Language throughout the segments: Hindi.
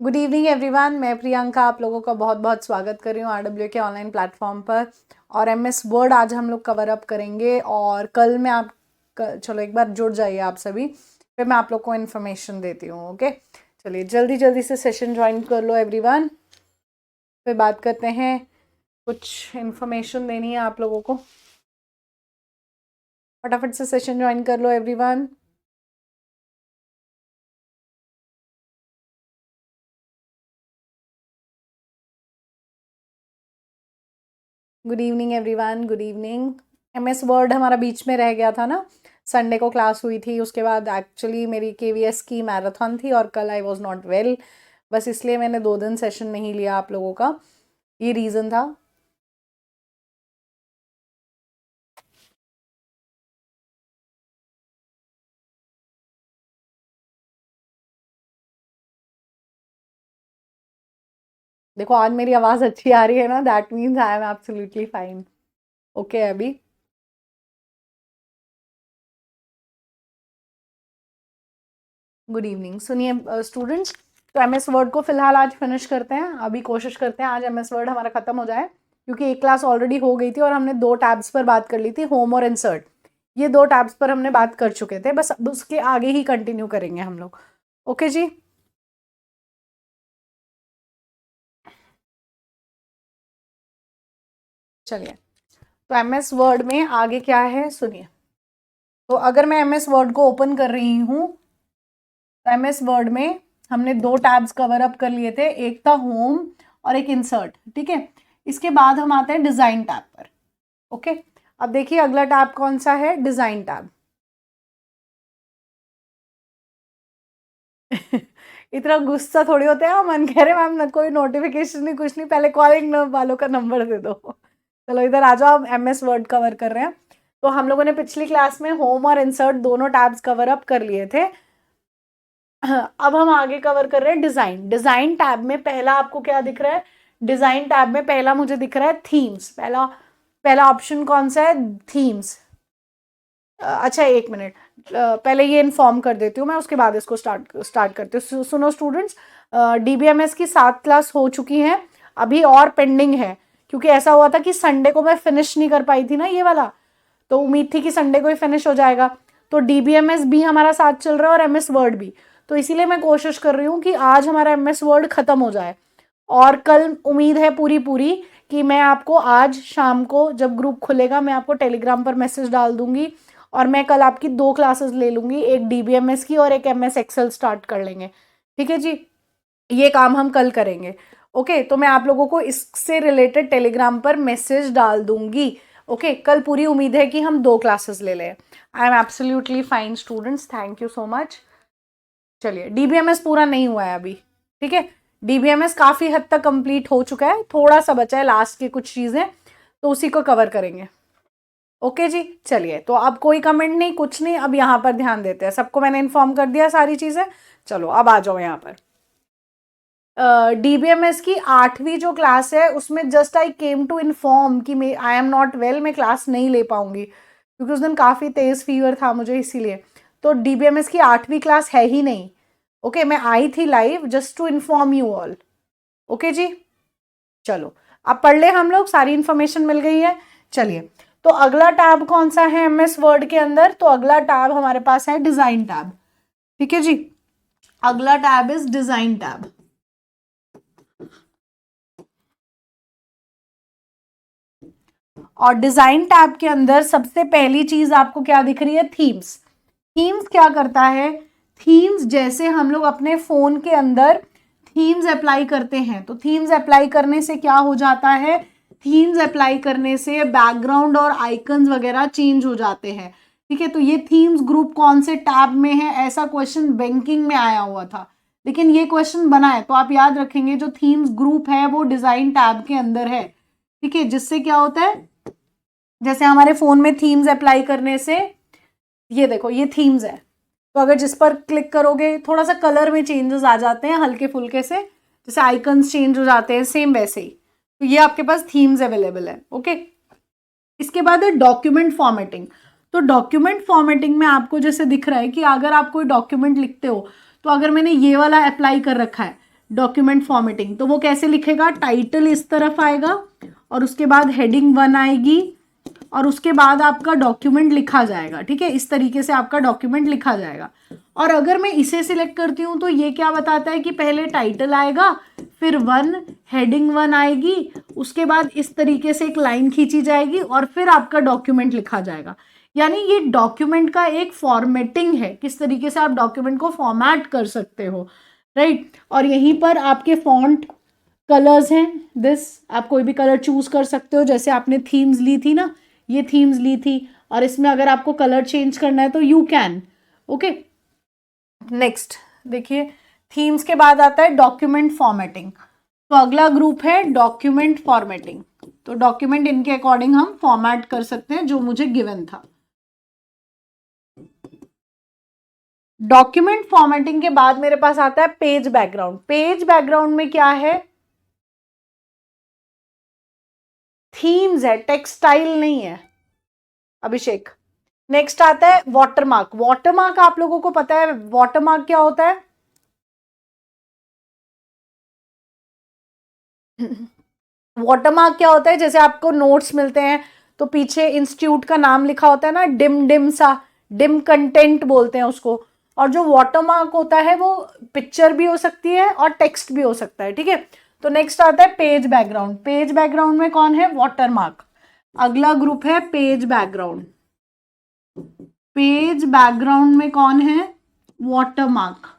गुड इवनिंग एवरीवन, मैं प्रियंका आप लोगों का बहुत बहुत स्वागत कर रही हूँ RW के ऑनलाइन प्लेटफॉर्म पर। और MS वर्ड आज हम लोग कवर अप करेंगे और कल मैं चलो एक बार जुड़ जाइए आप सभी, फिर मैं आप लोग को इन्फॉर्मेशन देती हूँ। ओके, चलिए जल्दी जल्दी से सेशन ज्वाइन कर लो एवरीवन, फिर बात करते हैं। कुछ इन्फॉर्मेशन देनी है आप लोगों को, फटाफट से सेशन ज्वाइन कर लो everyone. Good evening everyone, good evening. MS Word हमारा बीच में रह गया था ना, संडे को क्लास हुई थी, उसके बाद एक्चुअली मेरी KVS की मैराथन थी और कल आई वाज नॉट वेल, बस इसलिए मैंने 2 दिन सेशन नहीं लिया आप लोगों का, ये रीज़न था। देखो आज मेरी आवाज़ अच्छी आ रही है ना, that means I am absolutely fine. Okay अभी गुड इवनिंग। सुनिए स्टूडेंट्स, तो MS वर्ड को फिलहाल आज फिनिश करते हैं, अभी कोशिश करते हैं आज MS वर्ड हमारा ख़त्म हो जाए, क्योंकि एक क्लास ऑलरेडी हो गई थी और हमने 2 टैब्स पर बात कर ली थी, होम और इंसर्ट। ये 2 टैब्स पर हमने बात कर चुके थे, बस अब उसके आगे ही कंटिन्यू करेंगे हम लोग। ओके जी, चलिए। तो MS वर्ड में आगे क्या है सुनिए। तो अगर मैं MS वर्ड को ओपन कर रही हूँ, तो MS वर्ड में हमने 2 टैब्स कवर अप कर लिए थे, एक था होम और एक इंसर्ट, ठीक है। इसके बाद हम आते हैं डिज़ाइन टैब पर। ओके, अब देखिए अगला टैब कौन सा है, डिज़ाइन टैब। इतना गुस्सा थोड़ी होता है, मन कह रहे मैम ना कोई नोटिफिकेशन नहीं कुछ नहीं, पहले कॉलिंग वालों का नंबर दे दो। चलो इधर आ जाओ, हम MS वर्ड कवर कर रहे हैं। तो हम लोगों ने पिछली क्लास में होम और इंसर्ट दोनों टैब्स कवर अप कर लिए थे। अब हम आगे कवर कर रहे हैं डिजाइन। डिजाइन टैब में पहला आपको क्या दिख रहा है, डिजाइन टैब में पहला मुझे दिख रहा है थीम्स। पहला पहला ऑप्शन कौन सा है, थीम्स। अच्छा एक मिनट, पहले ये इन्फॉर्म कर देती हूँ मैं, उसके बाद इसको स्टार्ट करती हूँ। सुनो स्टूडेंट्स, DBMS की 7 क्लास हो चुकी हैं, अभी और पेंडिंग है, क्योंकि ऐसा हुआ था कि संडे को मैं फिनिश नहीं कर पाई थी ना ये वाला, तो उम्मीद थी कि संडे को ही फिनिश हो जाएगा। तो DBMS भी हमारा साथ चल रहा है और MS वर्ड भी, तो इसीलिए मैं कोशिश कर रही हूँ कि आज हमारा MS वर्ड खत्म हो जाए, और कल उम्मीद है पूरी पूरी कि मैं आपको आज शाम को जब ग्रुप खुलेगा मैं आपको टेलीग्राम पर मैसेज डाल दूंगी, और मैं कल आपकी 2 क्लासेस ले लूंगी, एक DBMS की और एक MS एक्सेल स्टार्ट कर लेंगे। ठीक है जी, ये काम हम कल करेंगे। ओके, तो मैं आप लोगों को इससे रिलेटेड टेलीग्राम पर मैसेज डाल दूंगी। ओके, कल पूरी उम्मीद है कि हम 2 क्लासेस ले लें। I am absolutely fine students, thank you so much. चलिए, DBMS पूरा नहीं हुआ है अभी, ठीक है। DBMS काफी हद तक कंप्लीट हो चुका है, थोड़ा सा बचा है लास्ट की कुछ चीजें, तो उसी को कवर करेंगे। ओके जी, चलिए। तो अब कोई कमेंट नहीं कुछ नहीं, अब यहाँ पर ध्यान देते हैं, सबको मैंने इन्फॉर्म कर दिया सारी चीजें। चलो अब आ जाओ यहाँ पर। DBMS की 8वीं जो क्लास है उसमें just I came to inform कि आई एम नॉट वेल, मैं क्लास नहीं ले पाऊंगी, क्योंकि उस दिन काफ़ी तेज़ फीवर था मुझे, इसीलिए। तो DBMS की 8वीं क्लास है ही नहीं। ओके, मैं आई थी live just to inform you all. Okay जी, चलो अब पढ़ ले, हम लोग सारी इन्फॉर्मेशन मिल गई है। चलिए, तो अगला टैब कौन सा है MS वर्ड के अंदर, तो अगला टैब हमारे पास है डिज़ाइन टैब। ठीक है जी, अगला टैब इज डिज़ाइन टैब। और डिजाइन टैब के अंदर सबसे पहली चीज आपको क्या दिख रही है, थीम्स। थीम्स क्या करता है, थीम्स जैसे हम लोग अपने फोन के अंदर थीम्स अप्लाई करते हैं, तो थीम्स अप्लाई करने से क्या हो जाता है, थीम्स अप्लाई करने से बैकग्राउंड और आइकन्स वगैरह चेंज हो जाते हैं। ठीक है, तो ये थीम्स ग्रुप कौन से टैब में है, ऐसा क्वेश्चन बैंकिंग में आया हुआ था, लेकिन ये क्वेश्चन बना है, तो आप याद रखेंगे जो थीम्स ग्रुप है वो डिजाइन टैब के अंदर है। ठीक है, जिससे क्या होता है, जैसे हमारे फोन में थीम्स अप्लाई करने से, ये देखो ये थीम्स है, तो अगर जिस पर क्लिक करोगे थोड़ा सा कलर में चेंजेस आ जाते हैं हल्के फुल्के से, जैसे आइकन्स चेंज हो जाते हैं, सेम वैसे ही। तो ये आपके पास थीम्स अवेलेबल है। ओके, इसके बाद है डॉक्यूमेंट फॉर्मेटिंग। तो डॉक्यूमेंट फॉर्मेटिंग में आपको जैसे दिख रहा है कि अगर आप कोई डॉक्यूमेंट लिखते हो, तो अगर मैंने ये वाला अप्लाई कर रखा है, डॉक्यूमेंट फॉर्मेटिंग। तो वो कैसे लिखेगा, टाइटल इस तरफ आएगा और उसके बाद हेडिंग 1 आएगी और उसके बाद आपका डॉक्यूमेंट लिखा जाएगा। ठीक है, इस तरीके से आपका डॉक्यूमेंट लिखा जाएगा। और अगर मैं इसे सिलेक्ट करती हूँ तो ये क्या बताता है कि पहले टाइटल आएगा, फिर 1, हेडिंग 1 आएगी, उसके बाद इस तरीके से एक लाइन खींची जाएगी और फिर आपका डॉक्यूमेंट लिखा जाएगा। यानी ये डॉक्यूमेंट का एक फॉर्मेटिंग है, किस तरीके से आप डॉक्यूमेंट को फॉर्मेट कर सकते हो, राइट। और यहीं पर आपके फॉन्ट कलर्स हैं, आप कोई भी कलर चूज कर सकते हो। जैसे आपने थीम्स ली थी ना, ये थीम्स ली थी और इसमें अगर आपको कलर चेंज करना है तो यू कैन। ओके, नेक्स्ट देखिए, थीम्स के बाद आता है डॉक्यूमेंट फॉर्मेटिंग। तो अगला ग्रुप है डॉक्यूमेंट फॉर्मेटिंग। तो डॉक्यूमेंट इनके अकॉर्डिंग हम फॉर्मेट कर सकते हैं जो मुझे गिवन था। डॉक्यूमेंट फॉर्मेटिंग के बाद मेरे पास आता है पेज बैकग्राउंड। पेज बैकग्राउंड में क्या है, थीम्स है, टेक्सटाइल नहीं है अभिषेक। नेक्स्ट आता है वाटरमार्क। वाटरमार्क आप लोगों को पता है वाटरमार्क क्या होता है? वाटरमार्क क्या होता है, जैसे आपको नोट्स मिलते हैं तो पीछे इंस्टीट्यूट का नाम लिखा होता है ना, डिम डिम सा, डिम कंटेंट बोलते हैं उसको। और जो वाटरमार्क होता है वो पिक्चर भी हो सकती है और टेक्स्ट भी हो सकता है। ठीक है, तो नेक्स्ट आता है पेज बैकग्राउंड। पेज बैकग्राउंड में कौन है, वाटरमार्क। अगला ग्रुप है पेज बैकग्राउंड। पेज बैकग्राउंड में कौन है, वाटरमार्क।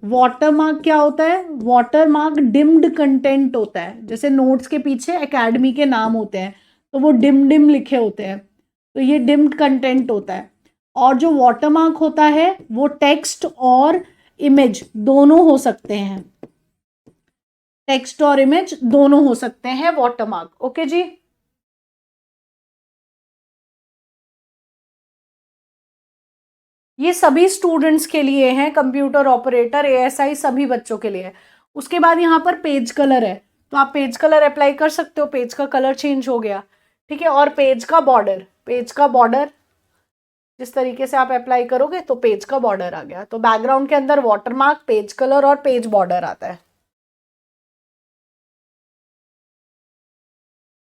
वाटरमार्क क्या होता है, वाटरमार्क डिम्ड कंटेंट होता है। जैसे नोट्स के पीछे एकेडमी के नाम होते हैं तो वो डिम डिम लिखे होते हैं, तो ये डिम्ड कंटेंट होता है। और जो वाटरमार्क होता है वो टेक्स्ट और इमेज दोनों हो सकते हैं, टेक्स्ट और इमेज दोनों हो सकते हैं वाटरमार्क। ओके जी, ये सभी स्टूडेंट्स के लिए हैं, कंप्यूटर ऑपरेटर, एएसआई, सभी बच्चों के लिए है। उसके बाद यहाँ पर पेज कलर है, तो आप पेज कलर अप्लाई कर सकते हो, पेज का कलर चेंज हो गया। ठीक है, और पेज का बॉर्डर, पेज का बॉर्डर जिस तरीके से आप अप्लाई करोगे तो पेज का बॉर्डर आ गया। तो बैकग्राउंड के अंदर वाटरमार्क, पेज कलर और पेज बॉर्डर आता है।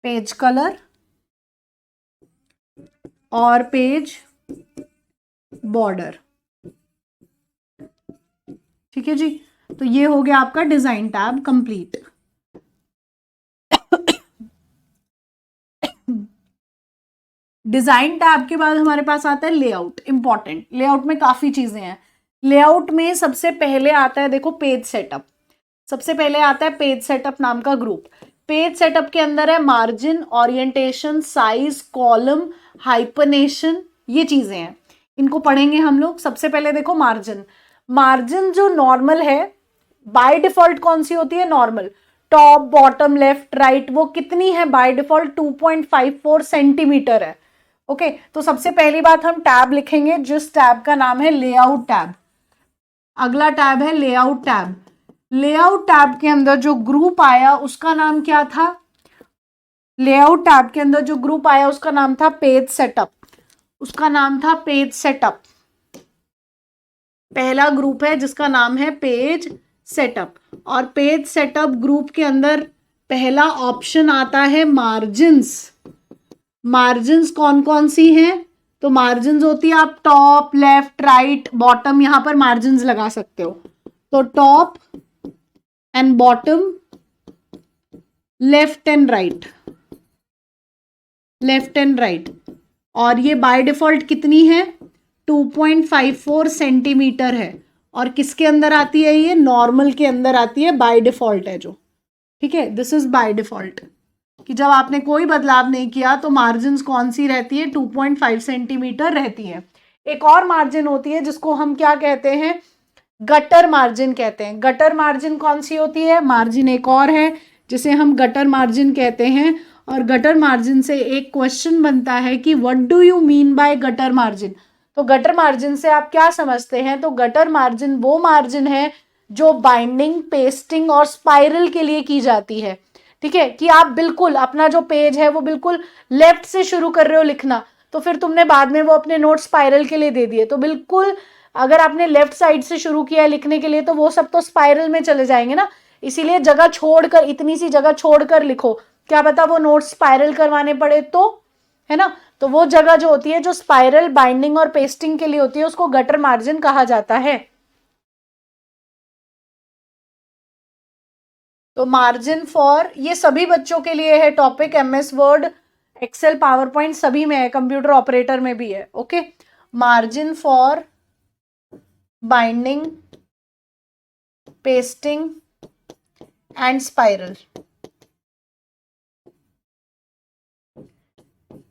पेज कलर और पेज बॉर्डर। ठीक है जी, तो ये हो गया आपका design tab complete. Design tab के बाद हमारे पास आता है लेआउट। इंपॉर्टेंट, लेआउट में काफी चीजें हैं। लेआउट में सबसे पहले आता है, देखो, पेज सेटअप। सबसे पहले आता है पेज सेटअप नाम का ग्रुप। पेज सेटअप के अंदर है मार्जिन, ओरिएंटेशन, साइज, कॉलम, हाइपरनेशन, ये चीजें हैं, इनको पढ़ेंगे हम लोग। सबसे पहले देखो मार्जिन। मार्जिन जो नॉर्मल है, बाय डिफॉल्ट कौन सी होती है, normal, top, bottom, left, right, वो कितनी है बाय डिफॉल्ट, 2.54 सेंटीमीटर है। ओके, तो सबसे पहली बात हम टैब लिखेंगे जिस टैब का नाम है लेआउट टैब। अगला टैब है लेआउट टैब। लेआउट टैब के अंदर जो ग्रुप आया उसका नाम क्या था, लेआउट टैब के अंदर जो ग्रुप आया उसका नाम था पेज सेटअप। उसका नाम था पेज सेटअप। पहला ग्रुप है जिसका नाम है पेज सेटअप। और पेज सेटअप ग्रुप के अंदर पहला ऑप्शन आता है मार्जिन्स। मार्जिन्स कौन कौन सी हैं, तो मार्जिन्स होती है, आप टॉप, लेफ्ट, राइट, बॉटम, यहां पर मार्जिन्स लगा सकते हो। तो top and bottom, left and right, left and right. और ये बाय डिफॉल्ट कितनी है, 2.54 सेंटीमीटर है। और किसके अंदर आती है, ये नॉर्मल के अंदर आती है, बाय डिफॉल्ट है जो। ठीक है, दिस इज बाय डिफॉल्ट, कि जब आपने कोई बदलाव नहीं किया तो मार्जिन्स कौन सी रहती है, 2.5 सेंटीमीटर रहती है। एक और मार्जिन होती है जिसको हम क्या कहते हैं, गटर मार्जिन कहते हैं। गटर मार्जिन कौन सी होती है, मार्जिन एक और है जिसे हम गटर मार्जिन कहते हैं। और गटर मार्जिन से एक क्वेश्चन बनता है कि what do you mean by gutter margin. तो गटर मार्जिन से आप क्या समझते हैं, तो गटर मार्जिन वो मार्जिन है जो बाइंडिंग, पेस्टिंग और स्पाइरल के लिए की जाती है। ठीक है, कि आप बिल्कुल अपना जो पेज है वो बिल्कुल लेफ्ट से शुरू कर रहे हो लिखना, तो फिर तुमने बाद में वो अपने नोट स्पाइरल के लिए दे दिए, तो बिल्कुल अगर आपने लेफ्ट साइड से शुरू किया है लिखने के लिए तो वो सब तो स्पाइरल में चले जाएंगे ना, इसीलिए जगह छोड़कर, इतनी सी जगह छोड़कर लिखो, क्या पता वो नोट स्पाइरल करवाने पड़े तो, है ना। तो वो जगह जो होती है जो स्पाइरल बाइंडिंग और पेस्टिंग के लिए होती है उसको गटर मार्जिन कहा जाता है। तो मार्जिन फॉर, ये सभी बच्चों के लिए है topic, MS Word, Excel, power point सभी में है, कंप्यूटर ऑपरेटर में भी है। Okay, margin for binding, pasting and spiral,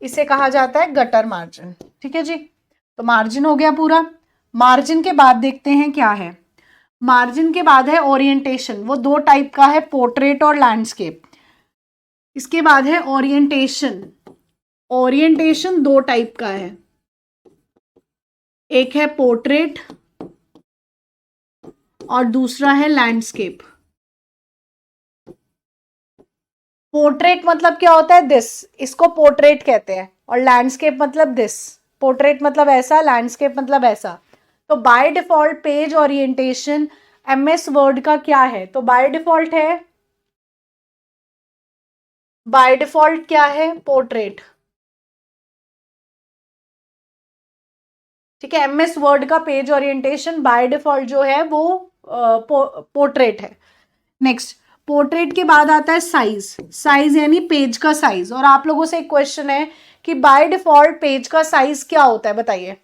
इसे कहा जाता है गटर मार्जिन। ठीक है जी, तो मार्जिन हो गया पूरा। मार्जिन के बाद देखते हैं क्या है। मार्जिन के बाद है ओरिएंटेशन, वो दो टाइप का है, पोर्ट्रेट और लैंडस्केप। इसके बाद है ओरिएंटेशन। ओरिएंटेशन दो टाइप का है, एक है पोर्ट्रेट और दूसरा है लैंडस्केप। पोर्ट्रेट मतलब क्या होता है, दिस, इसको पोर्ट्रेट कहते हैं, और लैंडस्केप मतलब दिस। पोर्ट्रेट मतलब ऐसा, लैंडस्केप मतलब ऐसा। तो by default page orientation MS word का क्या है, तो बाय डिफॉल्ट है, बाय डिफॉल्ट क्या है, पोर्ट्रेट। ठीक है, एमएस वर्ड का पेज ओरिएंटेशन बाय डिफॉल्ट जो है वो पोर्ट्रेट है। नेक्स्ट, पोर्ट्रेट के बाद आता है साइज। साइज यानी पेज का साइज। और आप लोगों से एक क्वेश्चन है कि बाय डिफॉल्ट पेज का साइज क्या होता है, बताइए।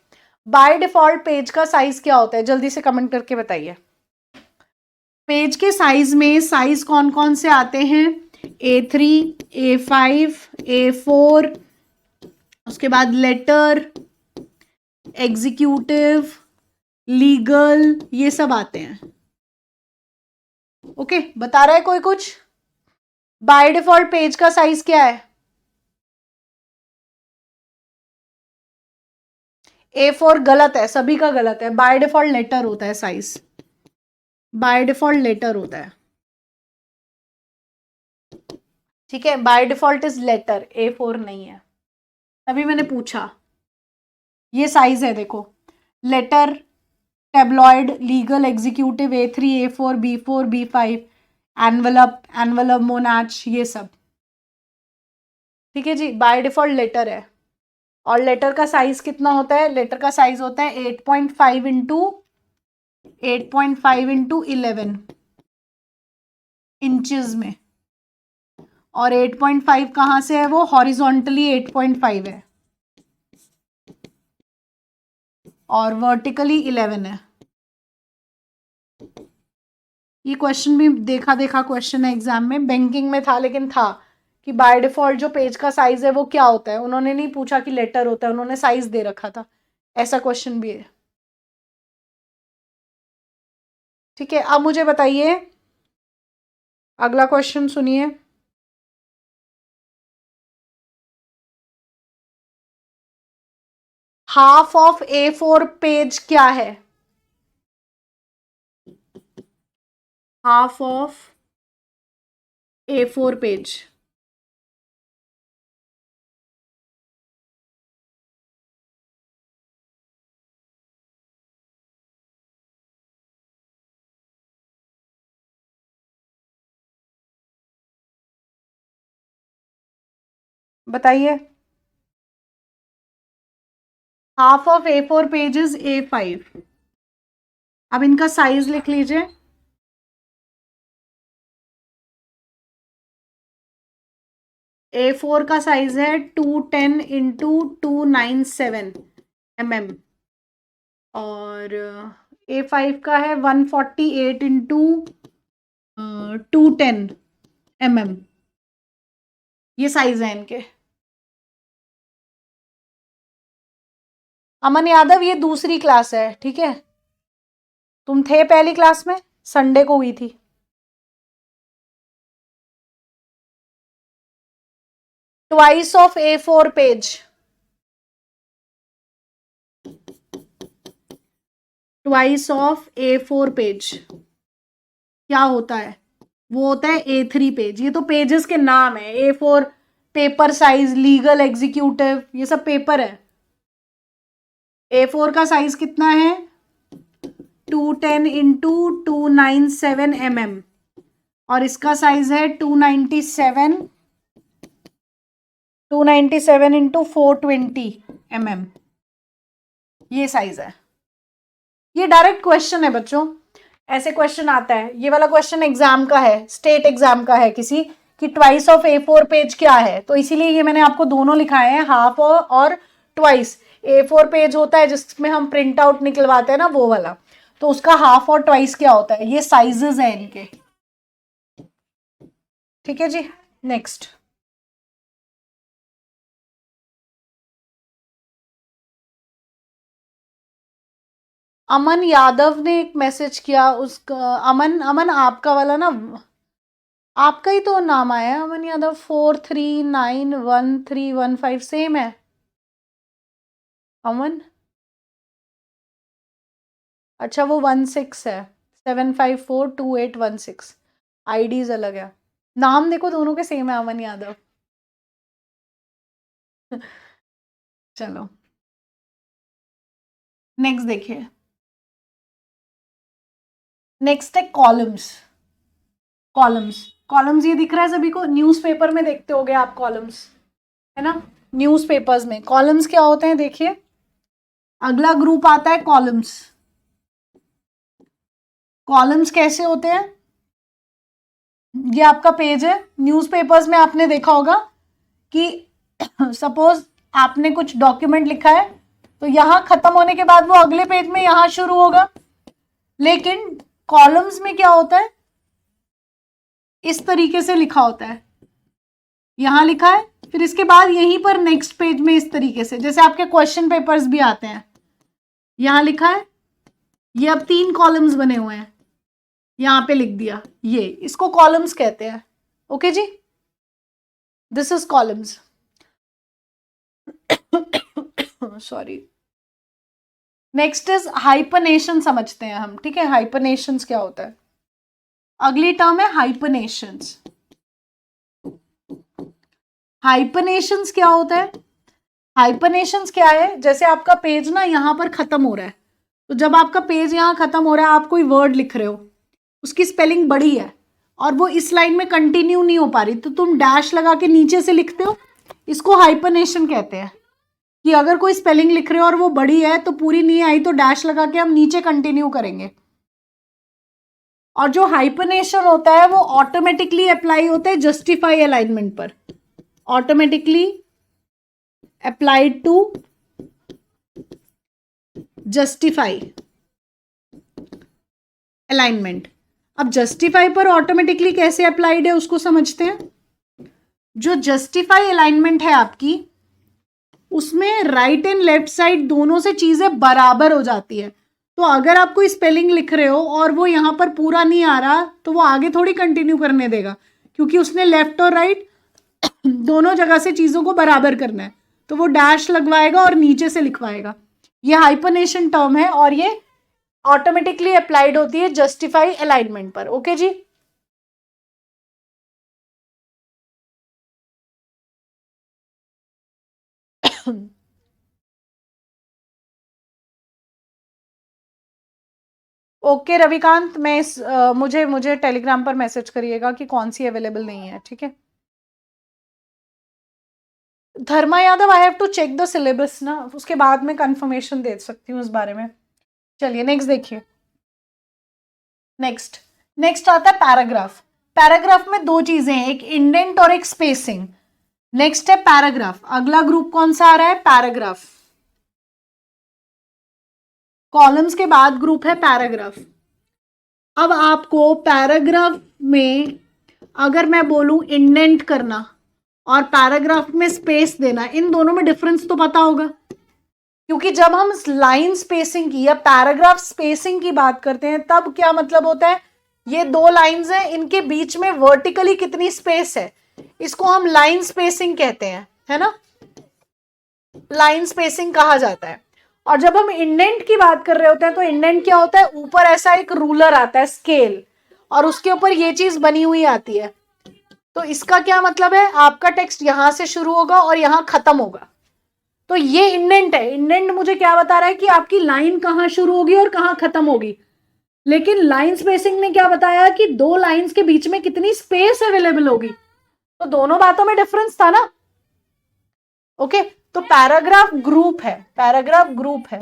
बाय डिफॉल्ट पेज का साइज क्या होता है, जल्दी से कमेंट करके बताइए। पेज के साइज में साइज कौन कौन से आते हैं, A3, A5, A4, उसके बाद लेटर, एग्जीक्यूटिव, लीगल, ये सब आते हैं। ओके, बता रहा है कोई कुछ। बाय डिफॉल्ट पेज का साइज क्या है, A4 गलत है, सभी का गलत है। बाय डिफॉल्ट लेटर होता है साइज, बाय डिफॉल्ट लेटर होता है। ठीक है, by default is letter, A4 नहीं है, तभी मैंने पूछा। ये साइज है देखो, letter, tabloid, legal, executive, A3, A4, B4, B5, envelope, envelope monarch, ये सब। ठीक है जी, बाय डिफॉल्ट लेटर है। और लेटर का साइज कितना होता है, लेटर का साइज होता है 8.5 इंटू 8.5 इंटू 11 इंचेस में। और 8.5 कहाँ से है, वो हॉरिजॉन्टली 8.5 है और वर्टिकली 11 है। ये क्वेश्चन भी देखा देखा क्वेश्चन है एग्जाम में, बैंकिंग में था लेकिन था कि बाय डिफॉल्ट जो पेज का साइज है वो क्या होता है। उन्होंने नहीं पूछा कि लेटर होता है, उन्होंने साइज दे रखा था। ऐसा क्वेश्चन भी है। ठीक है, अब मुझे बताइए अगला क्वेश्चन सुनिए। हाफ ऑफ A4 पेज क्या है, हाफ ऑफ A4 पेज। बताइए। Half of A4 page is A5। अब इनका साइज लिख लीजिए। A4 का साइज है 210 इंटू 297 mm और A5 का है 148 इंटू 210 mm। ये साइज है इनके। अमन यादव, ये दूसरी क्लास है, ठीक है। तुम थे पहली क्लास में, संडे को हुई थी। Twice of A4 page, twice of A4 page क्या होता है, वो होता है A3 पेज। ये तो पेजेस के नाम है, A4 paper size, legal, executive, ये सब पेपर है। A4 का साइज कितना है 210 इंटू 297 mm और इसका साइज है 297 इंटू 420 mm, ये साइज है। ये डायरेक्ट क्वेश्चन है बच्चों, ऐसे क्वेश्चन आता है। ये वाला क्वेश्चन एग्जाम का है, स्टेट एग्जाम का है किसी, कि ट्वाइस ऑफ A4 पेज क्या है, तो इसीलिए ये मैंने आपको दोनों लिखाए हैं, हाफ और ट्वाइस। A4 पेज होता है जिसमें हम प्रिंट आउट निकलवाते हैं ना, वो वाला, तो उसका हाफ और ट्वाइस क्या होता है, ये साइजेस हैं इनके। ठीक है जी, नेक्स्ट। अमन यादव ने एक मैसेज किया, उसका अमन आपका वाला ना, आपका ही तो नाम आया है अमन यादव, 43911315 सेम है अमन। अच्छा वो 16 है, 7542816, आईडीज अलग है, नाम देखो दोनों के सेम है, अमन यादव। चलो नेक्स्ट देखिए, नेक्स्ट है कॉलम्स। कॉलम्स, कॉलम्स ये दिख रहा है सभी को, न्यूज़पेपर में देखते होगे आप कॉलम्स, है ना, न्यूज़पेपर्स में कॉलम्स क्या होते हैं देखिए। अगला ग्रुप आता है कॉलम्स। कॉलम्स कैसे होते हैं, ये आपका पेज है, न्यूज़पेपर्स में आपने देखा होगा कि सपोज आपने कुछ डॉक्यूमेंट लिखा है, तो यहां खत्म होने के बाद वो अगले पेज में यहां शुरू होगा, लेकिन कॉलम्स में क्या होता है, इस तरीके से लिखा होता है, यहां लिखा है, फिर इसके बाद यहीं पर नेक्स्ट पेज में इस तरीके से, जैसे आपके क्वेश्चन पेपर्स भी आते हैं, यहां लिखा है, ये अब 3 कॉलम्स बने हुए हैं, यहां पे लिख दिया, ये इसको कॉलम्स कहते हैं। ओके जी, this is columns. Sorry, next is hyphenation, समझते हैं हम, ठीक है, हाइपरनेशंस क्या होता है। अगली टर्म है हाइपरनेशंस। हाइपरनेशंस क्या होता है, हाइपरनेशंस क्या है, जैसे आपका पेज ना यहां पर खत्म हो रहा है, तो जब आपका पेज यहां खत्म हो रहा है, आप कोई वर्ड लिख रहे हो, उसकी स्पेलिंग बड़ी है और वो इस लाइन में कंटिन्यू नहीं हो पा रही, तो तुम डैश लगा के नीचे से लिखते हो, इसको हाइपरनेशन कहते हैं। कि अगर कोई स्पेलिंग लिख रहे हो और वो बड़ी है तो पूरी नहीं आई, तो डैश लगा के हम नीचे कंटिन्यू करेंगे। और जो हाइपरनेशन होता है वो ऑटोमेटिकली अप्लाई होता है जस्टिफाई अलाइनमेंट पर, automatically applied to justify alignment. अब जस्टिफाई पर ऑटोमेटिकली कैसे अप्लाइड है उसको समझते हैं। जो जस्टिफाई अलाइनमेंट है आपकी, उसमें राइट एंड लेफ्ट साइड दोनों से चीजें बराबर हो जाती है। तो अगर आप कोई स्पेलिंग लिख रहे हो और वो यहां पर पूरा नहीं आ रहा, तो वो आगे थोड़ी कंटिन्यू करने देगा, क्योंकि उसने लेफ्ट और राइट दोनों जगह से चीजों को बराबर करना है, तो वो डैश लगवाएगा और नीचे से लिखवाएगा। ये हाइपरनेशन टर्म है और ये ऑटोमेटिकली अप्लाइड होती है जस्टिफाई अलाइनमेंट पर। ओके जी, ओके रविकांत, मैं मुझे मुझे टेलीग्राम पर मैसेज करिएगा कि कौन सी अवेलेबल नहीं है, ठीक है। Dharma Yadav, I have to check the syllabus ना, उसके बाद में कंफर्मेशन दे सकती हूँ उस बारे में। चलिए नेक्स्ट देखिए, नेक्स्ट नेक्स्ट आता है पैराग्राफ। पैराग्राफ में 2 चीजें हैं, एक इंडेंट और एक स्पेसिंग। नेक्स्ट है पैराग्राफ। अगला ग्रुप कौन सा आ रहा है, पैराग्राफ। कॉलम्स के बाद ग्रुप है पैराग्राफ। अब आपको पैराग्राफ में अगर मैं बोलूं इंडेंट करना और पैराग्राफ में स्पेस देना, इन दोनों में डिफरेंस तो पता होगा, क्योंकि जब हम लाइन स्पेसिंग की या पैराग्राफ स्पेसिंग की बात करते हैं, तब क्या मतलब होता है, ये 2 लाइंस हैं, इनके बीच में वर्टिकली कितनी स्पेस है, इसको हम लाइन स्पेसिंग कहते हैं, है ना, लाइन स्पेसिंग कहा जाता है। और जब हम इंडेंट की बात कर रहे होते हैं, तो इंडेंट क्या होता है, ऊपर ऐसा एक रूलर आता है, स्केल, और उसके ऊपर ये चीज बनी हुई आती है। तो इसका क्या मतलब है, आपका टेक्स्ट यहां से शुरू होगा और यहां खत्म होगा, तो ये इंडेंट है। इंडेंट मुझे क्या बता रहा है कि आपकी लाइन कहां शुरू होगी और कहां खत्म होगी, लेकिन लाइन स्पेसिंग ने क्या बताया कि दो लाइंस के बीच में कितनी स्पेस अवेलेबल होगी, तो दोनों बातों में डिफरेंस था ना। ओके, तो पैराग्राफ ग्रुप है, पैराग्राफ ग्रुप है,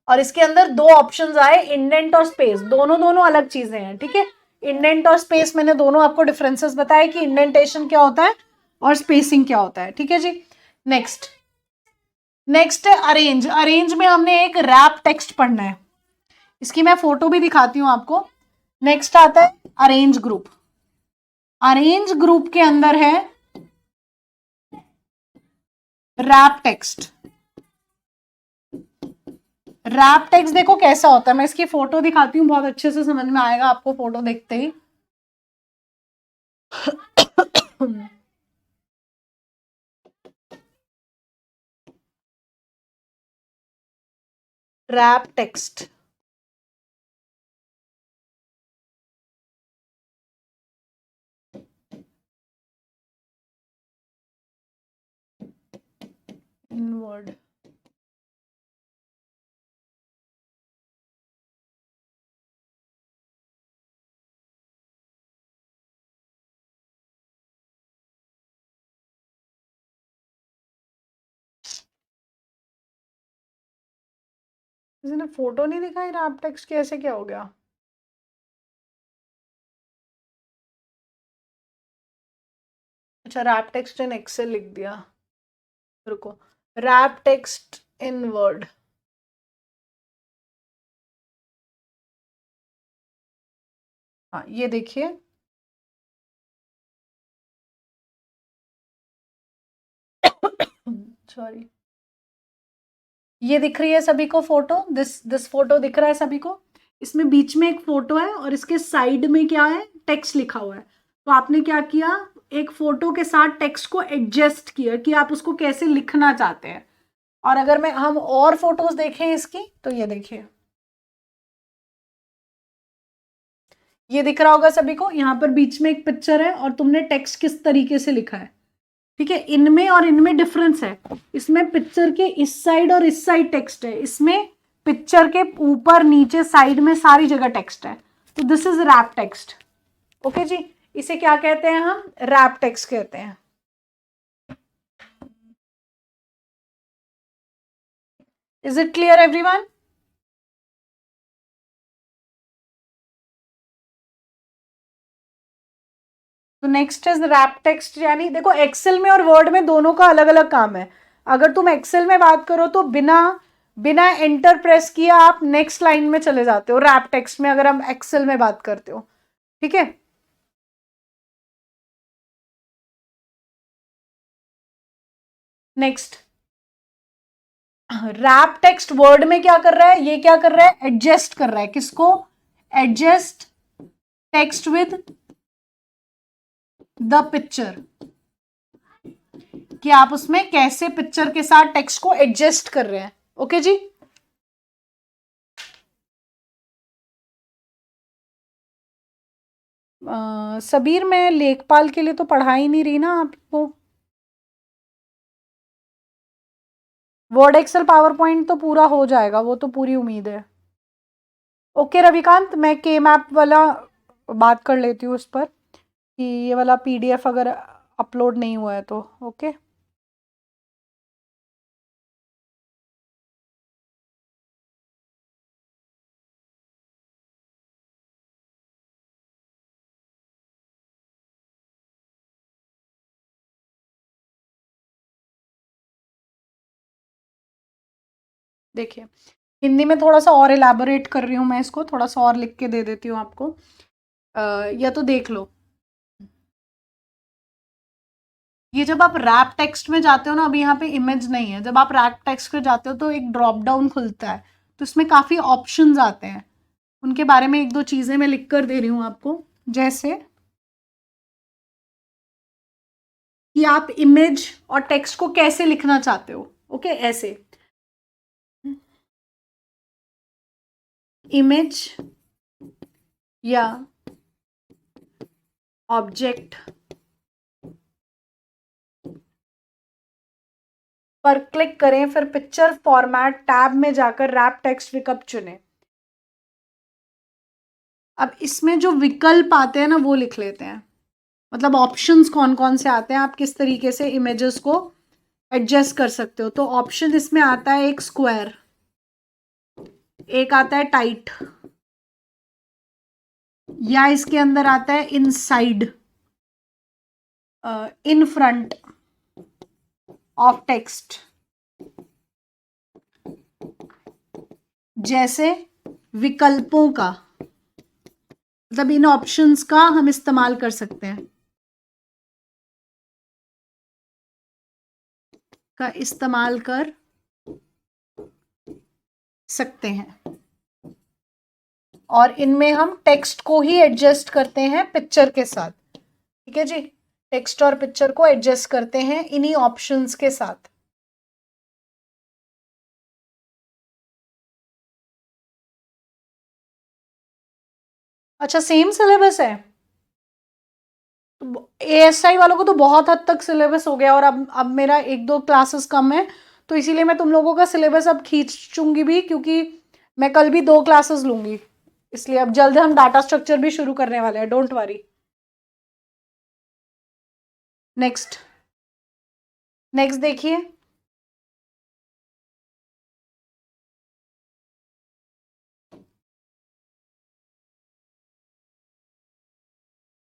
और इसके अंदर दो ऑप्शंस आए, इंडेंट और स्पेस, दोनों दोनों अलग चीजें हैं, ठीक है। इंडेंट और स्पेस मैंने दोनों आपको डिफरेंसेस बताए कि इंडेंटेशन क्या होता है और स्पेसिंग क्या होता है, ठीक है जी। नेक्स्ट, नेक्स्ट है अरेंज। अरेंज में हमने एक रैप टेक्स्ट पढ़ना है, इसकी मैं फोटो भी दिखाती हूं आपको। नेक्स्ट आता है अरेंज ग्रुप। अरेंज ग्रुप के अंदर है रैप टेक्स्ट। रैप टेक्स्ट देखो कैसा होता है, मैं इसकी फोटो दिखाती हूँ, बहुत अच्छे से समझ में आएगा आपको फोटो देखते ही। रैप टेक्स्ट, इनवर्ड, किसी ने फोटो नहीं दिखाई रैप टेक्स्ट की, ऐसे क्या हो गया। अच्छा, रैप टेक्स्ट इन एक्सेल लिख दिया, रुको, रैप टेक्स्ट इन वर्ड। हाँ ये देखिए, सॉरी, ये दिख रही है सभी को फोटो, दिस फोटो दिख रहा है सभी को। इसमें बीच में एक फोटो है और इसके साइड में क्या है, टेक्स्ट लिखा हुआ है। तो आपने क्या किया, एक फोटो के साथ टेक्स्ट को एडजस्ट किया कि आप उसको कैसे लिखना चाहते हैं। और अगर मैं हम और फोटोज देखें इसकी, तो ये देखिए, ये दिख रहा होगा सभी को, यहाँ पर बीच में एक पिक्चर है और तुमने टेक्स्ट किस तरीके से लिखा है, ठीक है। इनमें और इनमें डिफरेंस है, इसमें पिक्चर के इस साइड और इस साइड टेक्स्ट है, इसमें पिक्चर के ऊपर नीचे साइड में सारी जगह टेक्स्ट है। तो this is wrap text, okay जी। इसे क्या कहते हैं हम, रैप टेक्स्ट कहते हैं। Is it clear everyone. तो नेक्स्ट इज रैप टेक्स्ट, यानी देखो एक्सेल में और वर्ड में दोनों का अलग अलग काम है। अगर तुम एक्सेल में बात करो तो बिना बिना एंटर प्रेस किए आप नेक्स्ट लाइन में चले जाते हो, रैप टेक्स्ट में अगर हम एक्सेल में बात करते हो, ठीक है। नेक्स्ट, रैप टेक्स्ट वर्ड में क्या कर रहा है, ये क्या कर रहा है, एडजस्ट कर रहा है, किसको, adjust text with the picture, कि आप उसमें कैसे पिक्चर के साथ टेक्स्ट को एडजस्ट कर रहे हैं, ओके जी। सबीर, मैं लेखपाल के लिए तो पढ़ा ही नहीं रही ना आपको, वर्ड एक्सेल पावर पॉइंट तो पूरा हो जाएगा, वो तो पूरी उम्मीद है। ओके रविकांत, मैं के मैप वाला बात कर लेती हूँ उस पर, कि ये वाला पीडीएफ अगर अपलोड नहीं हुआ है तो ओके। देखिए, हिंदी में थोड़ा सा और एलैबोरेट कर रही हूँ मैं इसको, थोड़ा सा और लिख के दे देती हूँ आपको, या तो देख लो। ये जब आप रैप टेक्स्ट में जाते हो ना, अभी यहाँ पे इमेज नहीं है, जब आप रैप टेक्स्ट में जाते हो तो एक ड्रॉप डाउन खुलता है, तो इसमें काफ़ी ऑप्शंस आते हैं, उनके बारे में एक दो चीज़ें मैं लिख कर दे रही हूँ आपको। जैसे कि आप इमेज और टेक्स्ट को कैसे लिखना चाहते हो, ओके, ऐसे इमेज या ऑब्जेक्ट पर क्लिक करें, फिर पिक्चर फॉर्मेट टैब में जाकर रैप टेक्स्ट विकल्प चुनें। अब इसमें जो विकल्प आते हैं ना वो लिख लेते हैं, मतलब ऑप्शंस कौन कौन से आते हैं, आप किस तरीके से इमेजेस को एडजस्ट कर सकते हो। तो ऑप्शन इसमें आता है एक स्क्वायर, एक आता है टाइट, या इसके अंदर आता है inside, in front of text, जैसे विकल्पों का, मतलब इन ऑप्शंस का हम इस्तेमाल कर सकते हैं, का इस्तेमाल कर सकते हैं, और इनमें हम टेक्स्ट को ही एडजस्ट करते हैं पिक्चर के साथ। ठीक है जी, टेक्स्ट और पिक्चर को एडजस्ट करते हैं इन्हीं ऑप्शंस के साथ। अच्छा, सेम सिलेबस है। एएसआई वालों को तो बहुत हद तक सिलेबस हो गया, और अब मेरा एक दो क्लासेस कम है, तो इसीलिए मैं तुम लोगों का सिलेबस अब खींचूंगी भी, क्योंकि मैं कल भी 2 क्लासेस लूंगी, इसलिए अब जल्द हम डाटा स्ट्रक्चर भी शुरू करने वाले हैं, डोंट वरी। नेक्स्ट, नेक्स्ट देखिए।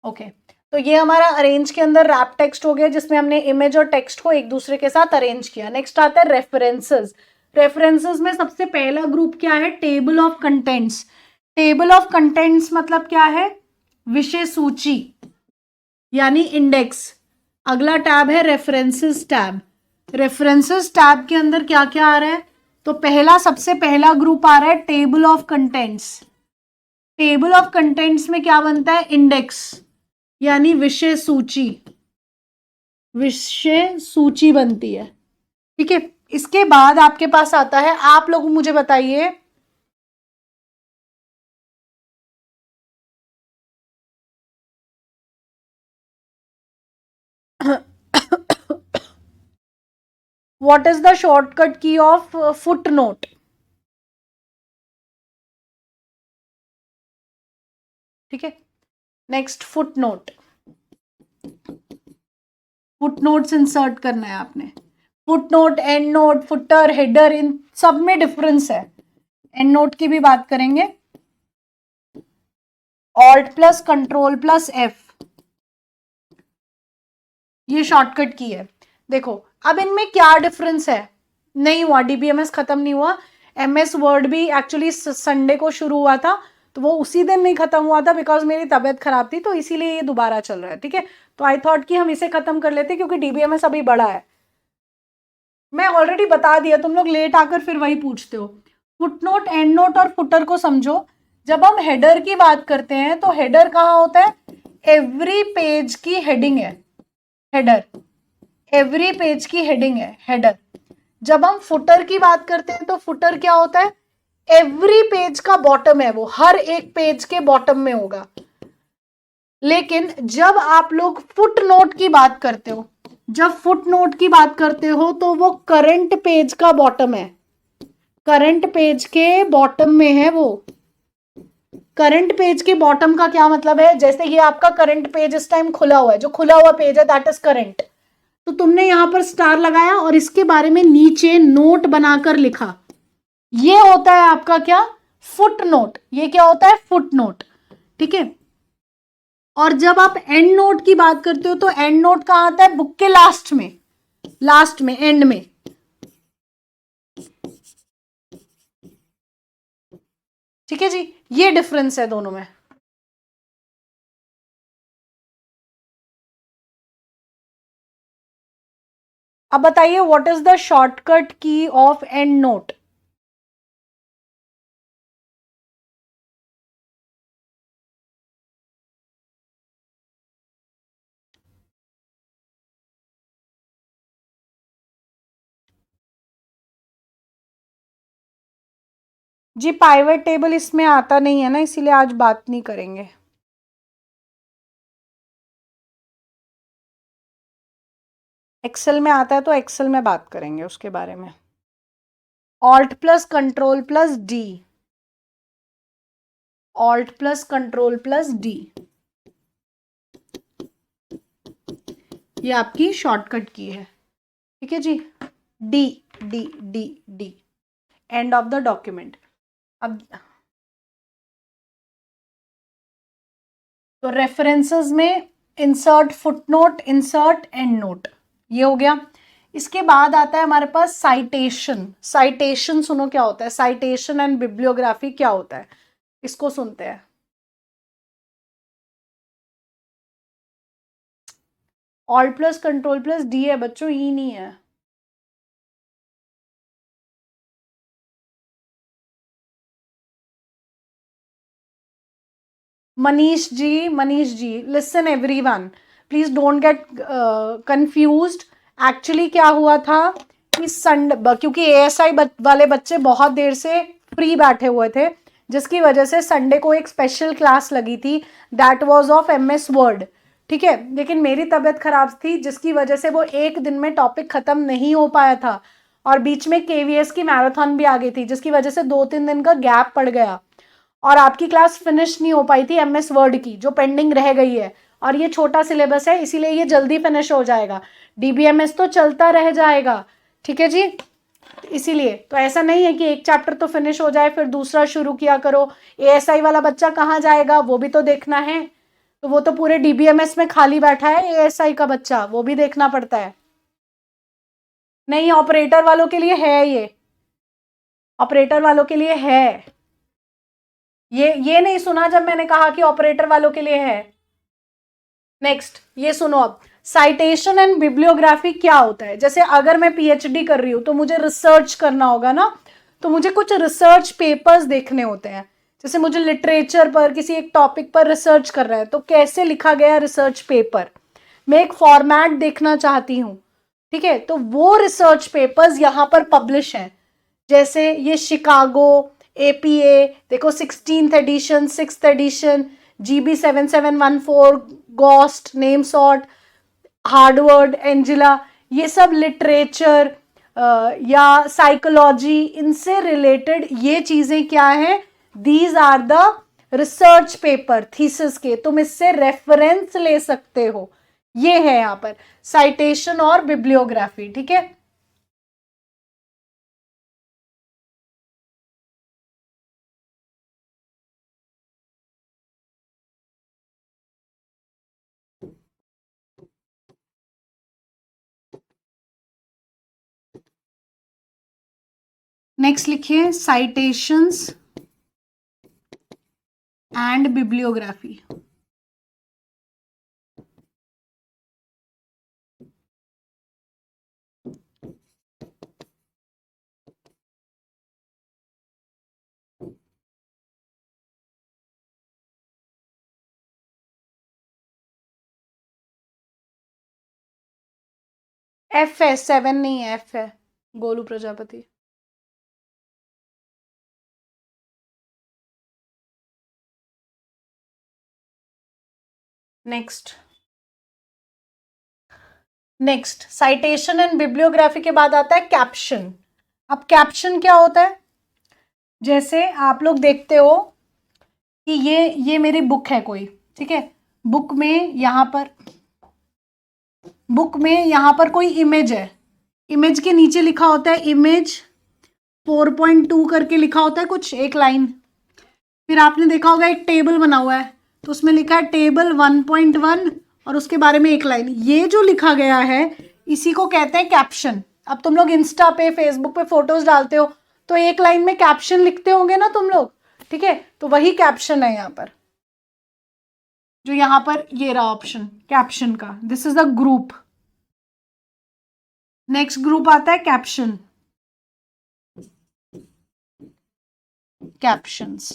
ओके, तो ये हमारा अरेंज के अंदर रैप टेक्स्ट हो गया, जिसमें हमने इमेज और टेक्स्ट को एक दूसरे के साथ अरेंज किया। नेक्स्ट आता है रेफरेंसेस। रेफरेंसेस में सबसे पहला ग्रुप क्या है? Table of contents. Table of contents मतलब क्या है? विषय सूची, यानी इंडेक्स। अगला टैब है रेफरेंसेस टैब। रेफरेंसेस टैब के अंदर क्या क्या आ रहा है? तो पहला, सबसे पहला ग्रुप आ रहा है table of contents. Table of contents में क्या बनता है? इंडेक्स, यानी विषय सूची। विषय सूची बनती है। ठीक है, इसके बाद आपके पास आता है, आप लोग मुझे बताइए, what is the shortcut key of footnote? ठीक है, next footnote. Footnotes insert करना है आपने। Footnote, endnote, footer, header, इन सब में डिफरेंस है। एंड नोट की भी बात करेंगे। Alt plus control plus F, ये शॉर्टकट की है। देखो अब इनमें क्या डिफरेंस है। नहीं हुआ, डीबीएमएस खत्म नहीं हुआ। एमएस वर्ड भी एक्चुअली संडे को शुरू हुआ था, तो वो उसी दिन नहीं खत्म हुआ था, बिकॉज मेरी तबीयत खराब थी, तो इसीलिए ये दोबारा चल रहा है। ठीक है, तो आई थॉट कि हम इसे खत्म कर लेते, क्योंकि डीबीएमएस अभी बड़ा है। मैं ऑलरेडी बता दिया, तुम लोग लेट आकर फिर वही पूछते हो। फुटनोट, एंड नोट और फुटर को समझो। जब हम हेडर की बात करते हैं, तो हेडर कहाँ होता है? एवरी पेज की हेडिंग है हेडर। एवरी पेज की हेडिंग है हेडर। जब हम फुटर की बात करते हैं, तो फुटर क्या होता है? एवरी पेज का बॉटम है, वो हर एक पेज के बॉटम में होगा। लेकिन जब आप लोग फुट नोट की बात करते हो, जब फुट नोट की बात करते हो, तो वो करंट पेज का बॉटम है। करंट पेज के बॉटम में है वो। करंट पेज के बॉटम का क्या मतलब है? जैसे ये आपका करंट पेज इस टाइम खुला हुआ है, जो खुला हुआ पेज है दैट इज करंट। तो तुमने यहां पर स्टार लगाया और इसके बारे में नीचे नोट बनाकर लिखा, ये होता है आपका क्या? Foot note. ये क्या होता है? Foot note. ठीक है, और जब आप एंड नोट की बात करते हो, तो एंड नोट कहां आता है? बुक के लास्ट में, लास्ट में, एंड में। ठीक है जी, ये डिफरेंस है दोनों में। अब बताइए, what is the shortcut key of end note? जी, पाइवट टेबल इसमें आता नहीं है ना, इसीलिए आज बात नहीं करेंगे। एक्सेल में आता है, तो एक्सेल में बात करेंगे उसके बारे में। Alt plus control plus D. Alt plus control plus D, ये आपकी शॉर्टकट की है, ठीक है जी। D D D D, end of the document. अब तो रेफरेंसेस में insert footnote, insert endnote, ये हो गया। इसके बाद आता है हमारे पास साइटेशन। साइटेशन सुनो क्या होता है, साइटेशन एंड बिब्लियोग्राफी क्या होता है, इसको सुनते हैं। Alt plus control plus D है बच्चों, ई नहीं है। Manish ji listen everyone, please don't get confused. Actually क्या हुआ था कि संडे, क्योंकि एएसआई वाले बच्चे बहुत देर से फ्री बैठे हुए थे, जिसकी वजह से संडे को एक स्पेशल क्लास लगी थी, that was of MS word, ठीक है। लेकिन मेरी तबीयत खराब थी, जिसकी वजह से वो एक दिन में टॉपिक खत्म नहीं हो पाया था, और बीच में केवीएस की मैराथन भी आ गई थी, जिसकी वजह से 2-3 दिन का गैप पड़ गया, और आपकी क्लास फिनिश नहीं हो पाई थी एमएस वर्ड की, जो पेंडिंग रह गई है। और ये छोटा सिलेबस है, इसीलिए ये जल्दी फिनिश हो जाएगा। डीबीएमएस तो चलता रह जाएगा, ठीक है जी। इसीलिए तो ऐसा नहीं है कि एक चैप्टर तो फिनिश हो जाए फिर दूसरा शुरू किया करो। एएसआई वाला बच्चा कहाँ जाएगा, वो भी तो देखना है। तो वो तो पूरे डीबीएमएस में खाली बैठा है, एएसआई का बच्चा, वो भी देखना पड़ता है। नहीं, ऑपरेटर वालों के लिए है, ये ऑपरेटर वालों के लिए है। ये नहीं सुना जब मैंने कहा कि ऑपरेटर वालों के लिए है। नेक्स्ट ये सुनो, अब साइटेशन एंड बिब्लियोग्राफी क्या होता है। जैसे अगर मैं पीएचडी कर रही हूं तो मुझे रिसर्च करना होगा ना, तो मुझे कुछ रिसर्च पेपर्स देखने होते हैं। जैसे मुझे लिटरेचर पर किसी एक टॉपिक पर रिसर्च कर रहा है, तो कैसे लिखा गया रिसर्च पेपर, मैं एक फॉर्मेट देखना चाहती हूँ, ठीक है। तो वो रिसर्च पेपर्स यहाँ पर पब्लिश हैं। जैसे ये शिकागो एपीए देखो, 16th edition, 6th edition, GB 7714, GOST, name sort, Harvard, Anglia, ये सब लिटरेचर या साइकोलॉजी, इनसे रिलेटेड ये चीजें क्या है, these are the research paper thesis के, तुम इससे रेफरेंस ले सकते हो। ये है यहाँ पर साइटेशन और बिब्लियोग्राफी, ठीक है। नेक्स्ट लिखिए साइटेशंस एंड बिब्लियोग्राफी। एफ है, 7 नहीं है, एफ है, Golu Prajapati. Next citation and bibliography के बाद आता है कैप्शन। अब कैप्शन क्या होता है, जैसे आप लोग देखते हो कि ये मेरी बुक है कोई, ठीक है। बुक में यहाँ पर कोई इमेज है, इमेज के नीचे लिखा होता है इमेज 4.2 करके लिखा होता है कुछ एक लाइन। फिर आपने देखा होगा एक टेबल बना हुआ है, तो उसमें लिखा है टेबल 1.1 और उसके बारे में एक लाइन। ये जो लिखा गया है इसी को कहते हैं कैप्शन। अब तुम लोग इंस्टा पे, फेसबुक पे फोटोज डालते हो, तो एक लाइन में कैप्शन लिखते होंगे ना तुम लोग, ठीक है। तो वही कैप्शन है यहाँ पर, जो यहाँ पर ये रहा ऑप्शन कैप्शन का, this is the group. Next group आता है कैप्शन, कैप्शंस।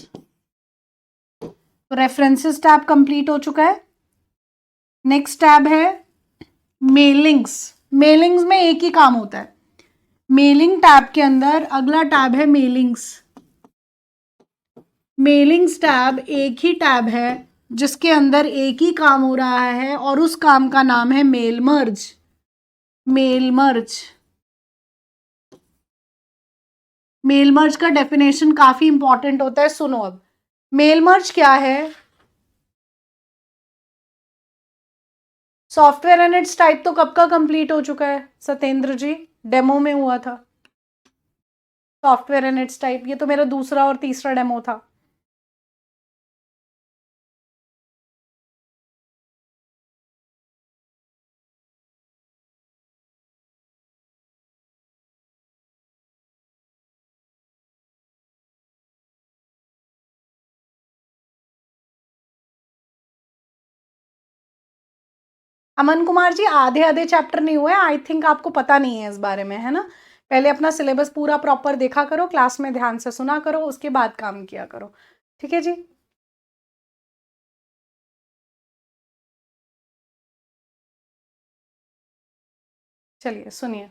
तो रेफरेंसेस टैब कंप्लीट हो चुका है। नेक्स्ट टैब है मेलिंग्स। मेलिंग्स में एक ही काम होता है, मेलिंग टैब के अंदर अगला टैब है मेलिंग्स। मेलिंग्स टैब एक ही टैब है जिसके अंदर एक ही काम हो रहा है, और उस काम का नाम है mail merge. Mail merge, mail merge का डेफिनेशन काफी इंपॉर्टेंट होता है, सुनो अब। मेल मर्ज क्या है? सॉफ्टवेयर एंड इट्स टाइप तो कब का कंप्लीट हो चुका है सत्येंद्र जी? डेमो में हुआ था सॉफ्टवेयर एंड इट्स टाइप, ये तो मेरा दूसरा और तीसरा डेमो था। अमन कुमार जी, आधे आधे चैप्टर नहीं हुए, आई थिंक आपको पता नहीं है इस बारे में, है ना? पहले अपना सिलेबस पूरा प्रॉपर देखा करो, क्लास में ध्यान से सुना करो, उसके बाद काम किया करो। ठीक है जी। चलिए सुनिए।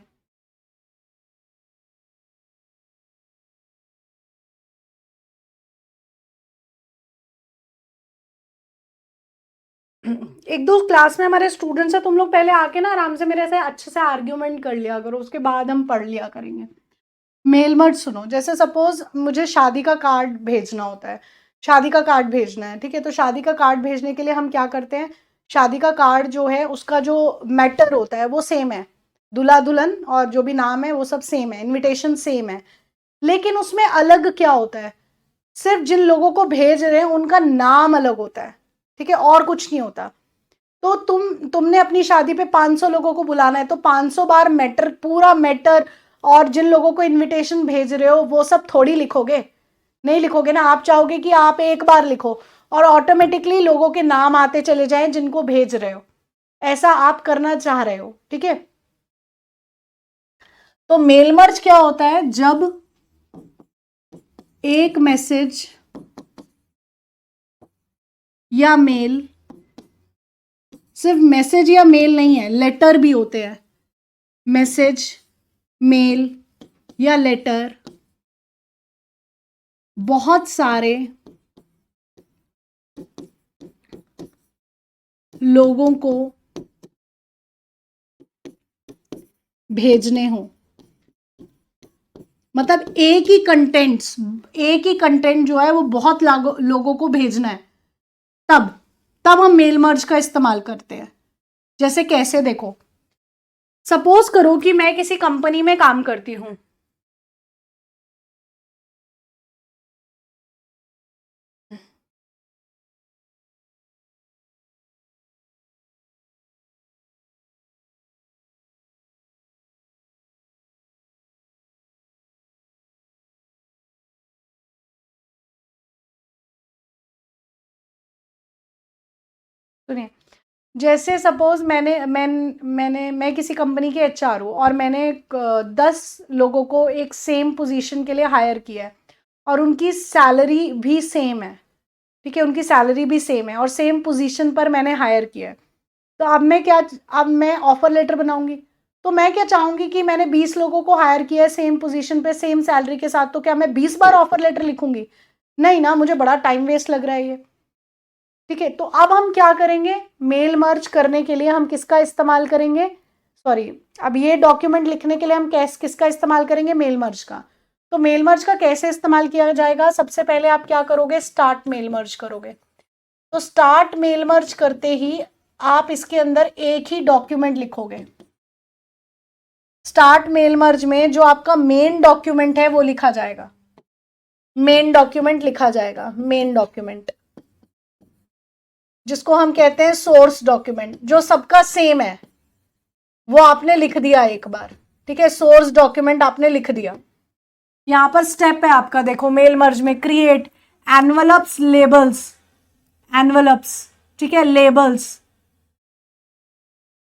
एक दो क्लास में हमारे स्टूडेंट्स है, तुम लोग पहले आके ना आराम से मेरे से अच्छे से आर्ग्यूमेंट कर लिया करो, उसके बाद हम पढ़ लिया करेंगे। मेल मत सुनो, जैसे सपोज मुझे शादी का कार्ड भेजना होता है, शादी का कार्ड भेजना है, ठीक है? तो शादी का कार्ड भेजने के लिए हम क्या करते हैं, शादी का कार्ड जो है उसका जो मैटर होता है वो सेम है, दूल्हा दुल्हन और जो भी नाम है वो सब सेम है, इनविटेशन सेम है, लेकिन उसमें अलग क्या होता है, सिर्फ जिन लोगों को भेज रहे हैं उनका नाम अलग होता है, ठीक है? और कुछ नहीं होता। तो तुमने अपनी शादी पे 500 लोगों को बुलाना है, तो 500 बार मैटर, पूरा मैटर और जिन लोगों को इनविटेशन भेज रहे हो वो सब थोड़ी लिखोगे, नहीं लिखोगे ना। आप चाहोगे कि आप एक बार लिखो और ऑटोमेटिकली लोगों के नाम आते चले जाएं जिनको भेज रहे हो, ऐसा आप करना चाह रहे हो, ठीक है? तो मेल मर्ज क्या होता है, जब एक मैसेज या मेल, सिर्फ मैसेज या मेल नहीं है, लेटर भी होते हैं, मैसेज, मेल या लेटर, बहुत सारे लोगों को भेजने हो, मतलब एक ही कंटेंट जो है वो बहुत लोगों को भेजना है, तब तब हम मेल मर्ज का इस्तेमाल करते हैं। जैसे कैसे, देखो, सपोज करो कि मैं किसी कंपनी में काम करती हूं, सुनिए, जैसे सपोज मैं किसी कंपनी के एचआर हूँ और मैंने 10 लोगों को एक सेम पोजीशन के लिए हायर किया है और उनकी सैलरी भी सेम है, ठीक है? उनकी सैलरी भी सेम है और सेम पोजीशन पर मैंने हायर किया है। तो अब मैं ऑफर लेटर बनाऊंगी, तो मैं क्या चाहूंगी कि मैंने 20 लोगों को हायर किया है सेम पोजीशन पे सेम सैलरी के साथ, तो क्या मैं 20 बार ऑफर लेटर लिखूंगी? नहीं ना, मुझे बड़ा टाइम वेस्ट लग रहा है ये, ठीक है? तो अब हम क्या करेंगे, मेल मर्ज करने के लिए हम किसका इस्तेमाल करेंगे, सॉरी, अब ये डॉक्यूमेंट लिखने के लिए हम किसका इस्तेमाल करेंगे, मेल मर्ज का। तो मेल मर्ज का कैसे इस्तेमाल किया जाएगा, सबसे पहले आप क्या करोगे, स्टार्ट मेल मर्ज करोगे। तो स्टार्ट मेल मर्ज करते ही आप इसके अंदर एक ही डॉक्यूमेंट लिखोगे। स्टार्ट मेल मर्ज में जो आपका मेन डॉक्यूमेंट है वो लिखा जाएगा, मेन डॉक्यूमेंट लिखा जाएगा, मेन डॉक्यूमेंट जिसको हम कहते हैं सोर्स डॉक्यूमेंट, जो सबका सेम है वो आपने लिख दिया एक बार, ठीक है? सोर्स डॉक्यूमेंट आपने लिख दिया। यहां पर स्टेप है आपका, देखो, मेल मर्ज में क्रिएट एनवलप्स, लेबल्स, एनवलप्स, ठीक है? लेबल्स,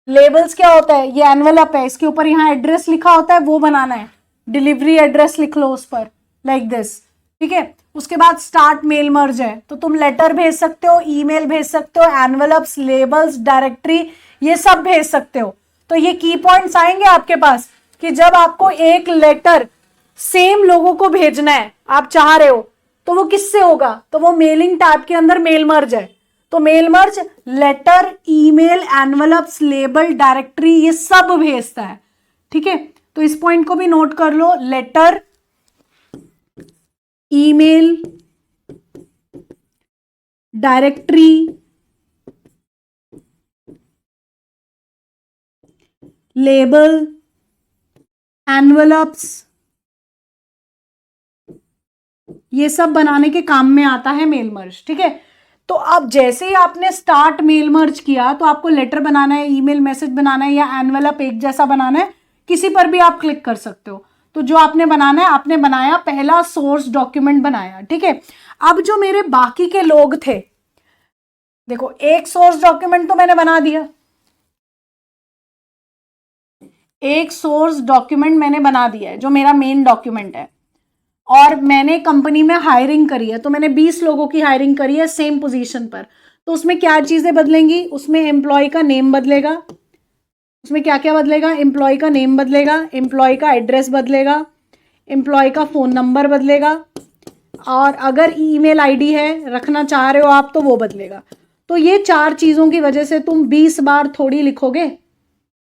लेबल्स क्या होता है, ये एनवलप है, इसके ऊपर यहाँ एड्रेस लिखा होता है, वो बनाना है, डिलीवरी एड्रेस लिख लो उस पर, लाइक दिस, ठीक है? उसके बाद स्टार्ट मेल मर्ज है, तो तुम लेटर भेज सकते हो, ईमेल भेज सकते हो, एनवलप्स, लेबल्स, डायरेक्टरी, ये सब भेज सकते हो। तो ये की पॉइंट्स आएंगे आपके पास कि जब आपको एक लेटर सेम लोगों को भेजना है, आप चाह रहे हो, तो वो किससे होगा, तो वो मेलिंग टैब के अंदर मेल मर्ज है। तो mail merge letter, email, envelopes, label, directory, ये सब भेजता है, ठीक है? तो इस पॉइंट को भी नोट कर लो, letter, email, directory, label, envelopes, ये सब बनाने के काम में आता है मेल मर्ज। ठीक है, तो अब जैसे ही आपने स्टार्ट मेल मर्ज किया तो आपको लेटर बनाना है, ईमेल मैसेज बनाना है या एनवलप एक जैसा बनाना है, किसी पर भी आप क्लिक कर सकते हो। तो जो आपने बनाना है, आपने बनाया, पहला सोर्स डॉक्यूमेंट बनाया। ठीक है, अब जो मेरे बाकी के लोग थे, देखो एक सोर्स डॉक्यूमेंट तो मैंने बना दिया, एक सोर्स डॉक्यूमेंट मैंने बना दिया है जो मेरा मेन डॉक्यूमेंट है, और मैंने कंपनी में हायरिंग करी है, तो मैंने 20 लोगों की हायरिंग करी है सेम पोजीशन पर। तो उसमें क्या चीजें बदलेंगी, उसमें एम्प्लॉय का नेम बदलेगा, उसमें क्या क्या बदलेगा, एम्प्लॉय का नेम बदलेगा, एम्प्लॉय का एड्रेस बदलेगा, एम्प्लॉय का फोन नंबर बदलेगा, और अगर ईमेल आईडी है रखना चाह रहे हो आप तो वो बदलेगा। तो ये 4 चीजों की वजह से तुम 20 बार थोड़ी लिखोगे।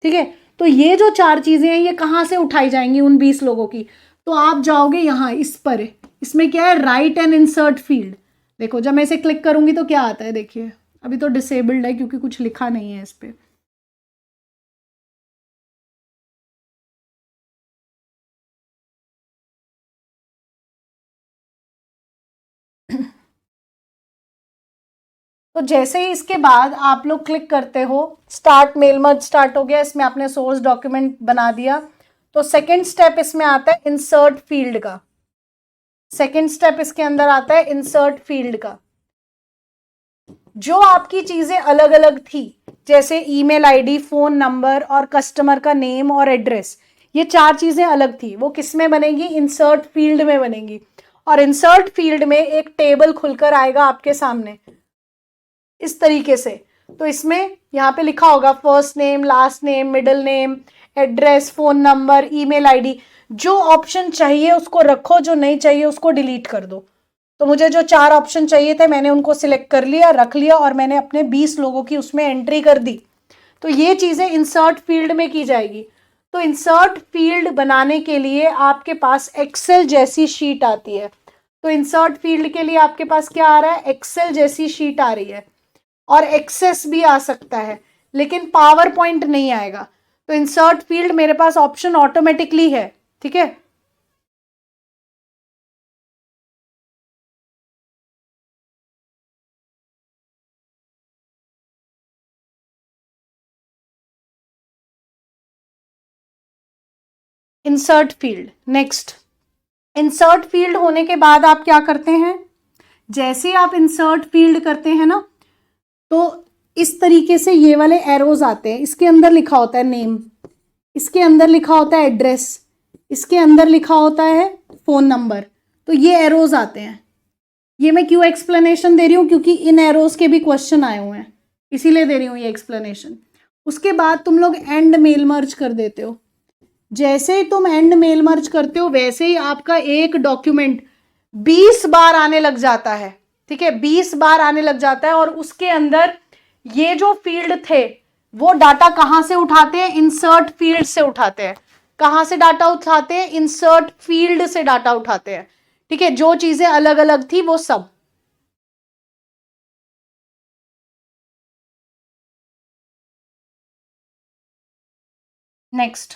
ठीक है, तो ये जो 4 चीजें हैं ये कहां से उठाई जाएंगी उन 20 लोगों की, तो आप जाओगे यहां इस पर, इसमें क्या है, राइट एंड इंसर्ट फील्ड। देखो जब मैं इसे क्लिक करूंगी तो क्या आता है, देखिए अभी तो डिसेबल्ड है क्योंकि कुछ लिखा नहीं है इस पे। तो जैसे ही इसके बाद आप लोग क्लिक करते हो, स्टार्ट मेल मर्ज स्टार्ट हो गया, इसमें आपने सोर्स डॉक्यूमेंट बना दिया। तो सेकेंड स्टेप इसमें आता है इंसर्ट फील्ड का, सेकेंड स्टेप इसके अंदर आता है इंसर्ट फील्ड का। जो आपकी चीजें अलग अलग थी, जैसे ईमेल आईडी, फोन नंबर और कस्टमर का नेम और एड्रेस, ये 4 चीजें अलग थी, वो किस में बनेंगी, इंसर्ट फील्ड में बनेंगी। और इंसर्ट फील्ड में एक टेबल खुलकर आएगा आपके सामने इस तरीके से। तो इसमें यहाँ पे लिखा होगा first name, last name, middle name, address, phone number, email ID. जो ऑप्शन चाहिए उसको रखो, जो नहीं चाहिए उसको डिलीट कर दो। तो मुझे जो 4 ऑप्शन चाहिए थे मैंने उनको सिलेक्ट कर लिया, रख लिया, और मैंने अपने 20 लोगों की उसमें एंट्री कर दी। तो ये चीजें इंसर्ट फील्ड में की जाएगी। तो इंसर्ट फील्ड बनाने के लिए आपके पास एक्सेल जैसी शीट आती है। तो इंसर्ट फील्ड के लिए आपके पास क्या आ रहा है, एक्सेल जैसी शीट आ रही है, और एक्सेस भी आ सकता है, लेकिन पावर पॉइंट नहीं आएगा। तो इंसर्ट फील्ड मेरे पास ऑप्शन ऑटोमेटिकली है। ठीक है, insert field. Next, insert field होने के बाद आप क्या करते हैं, जैसे आप इंसर्ट फील्ड करते हैं ना, तो इस तरीके से ये वाले एरोज आते हैं, इसके अंदर लिखा होता है नेम, इसके अंदर लिखा होता है एड्रेस, इसके अंदर लिखा होता है फोन नंबर। तो ये एरोज आते हैं। ये मैं क्यों एक्सप्लेनेशन दे रही हूं, क्योंकि इन एरोज के भी क्वेश्चन आए हुए हैं, इसीलिए दे रही हूं ये एक्सप्लेनेशन। उसके बाद तुम लोग एंड मेल मर्ज कर देते हो। जैसे ही तुम एंड मेल मर्ज करते हो वैसे ही आपका एक डॉक्यूमेंट 20 बार आने लग जाता है। ठीक है, 20 बार आने लग जाता है, और उसके अंदर ये जो फील्ड थे वो डाटा कहां से उठाते हैं, इंसर्ट फील्ड से उठाते हैं। कहां से डाटा उठाते हैं, इंसर्ट फील्ड से डाटा उठाते हैं। ठीक है, जो चीजें अलग अलग थी वो सब। नेक्स्ट,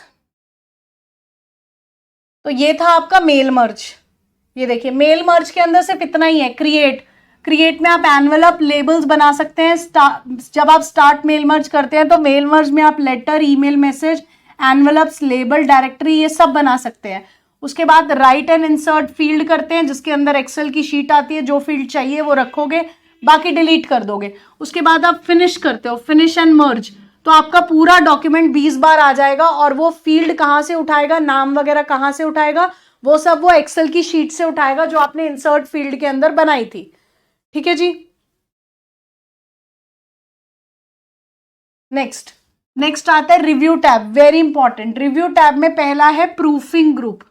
तो ये था आपका मेल मर्ज। ये देखिए मेल मर्ज के अंदर सिर्फ इतना ही है, क्रिएट। क्रिएट में आप एनवलप, लेबल्स बना सकते हैं। जब आप स्टार्ट मेल मर्ज करते हैं तो मेल मर्ज में आप letter, email message, envelopes, label, directory, ये सब बना सकते हैं। उसके बाद राइट एंड इंसर्ट फील्ड करते हैं, जिसके अंदर एक्सेल की शीट आती है, जो फील्ड चाहिए वो रखोगे, बाकी डिलीट कर दोगे। उसके बाद आप फिनिश करते हो, फिनिश एंड मर्ज। तो आपका पूरा डॉक्यूमेंट 20 बार आ जाएगा, और वो फील्ड कहां से उठाएगा, नाम वगैरह कहां से उठाएगा, वो सब वो एक्सेल की शीट से उठाएगा जो आपने इंसर्ट फील्ड के अंदर बनाई थी। ठीक है जी। नेक्स्ट, नेक्स्ट आता है review tab, very important. Review tab में पहला है प्रूफिंग ग्रुप,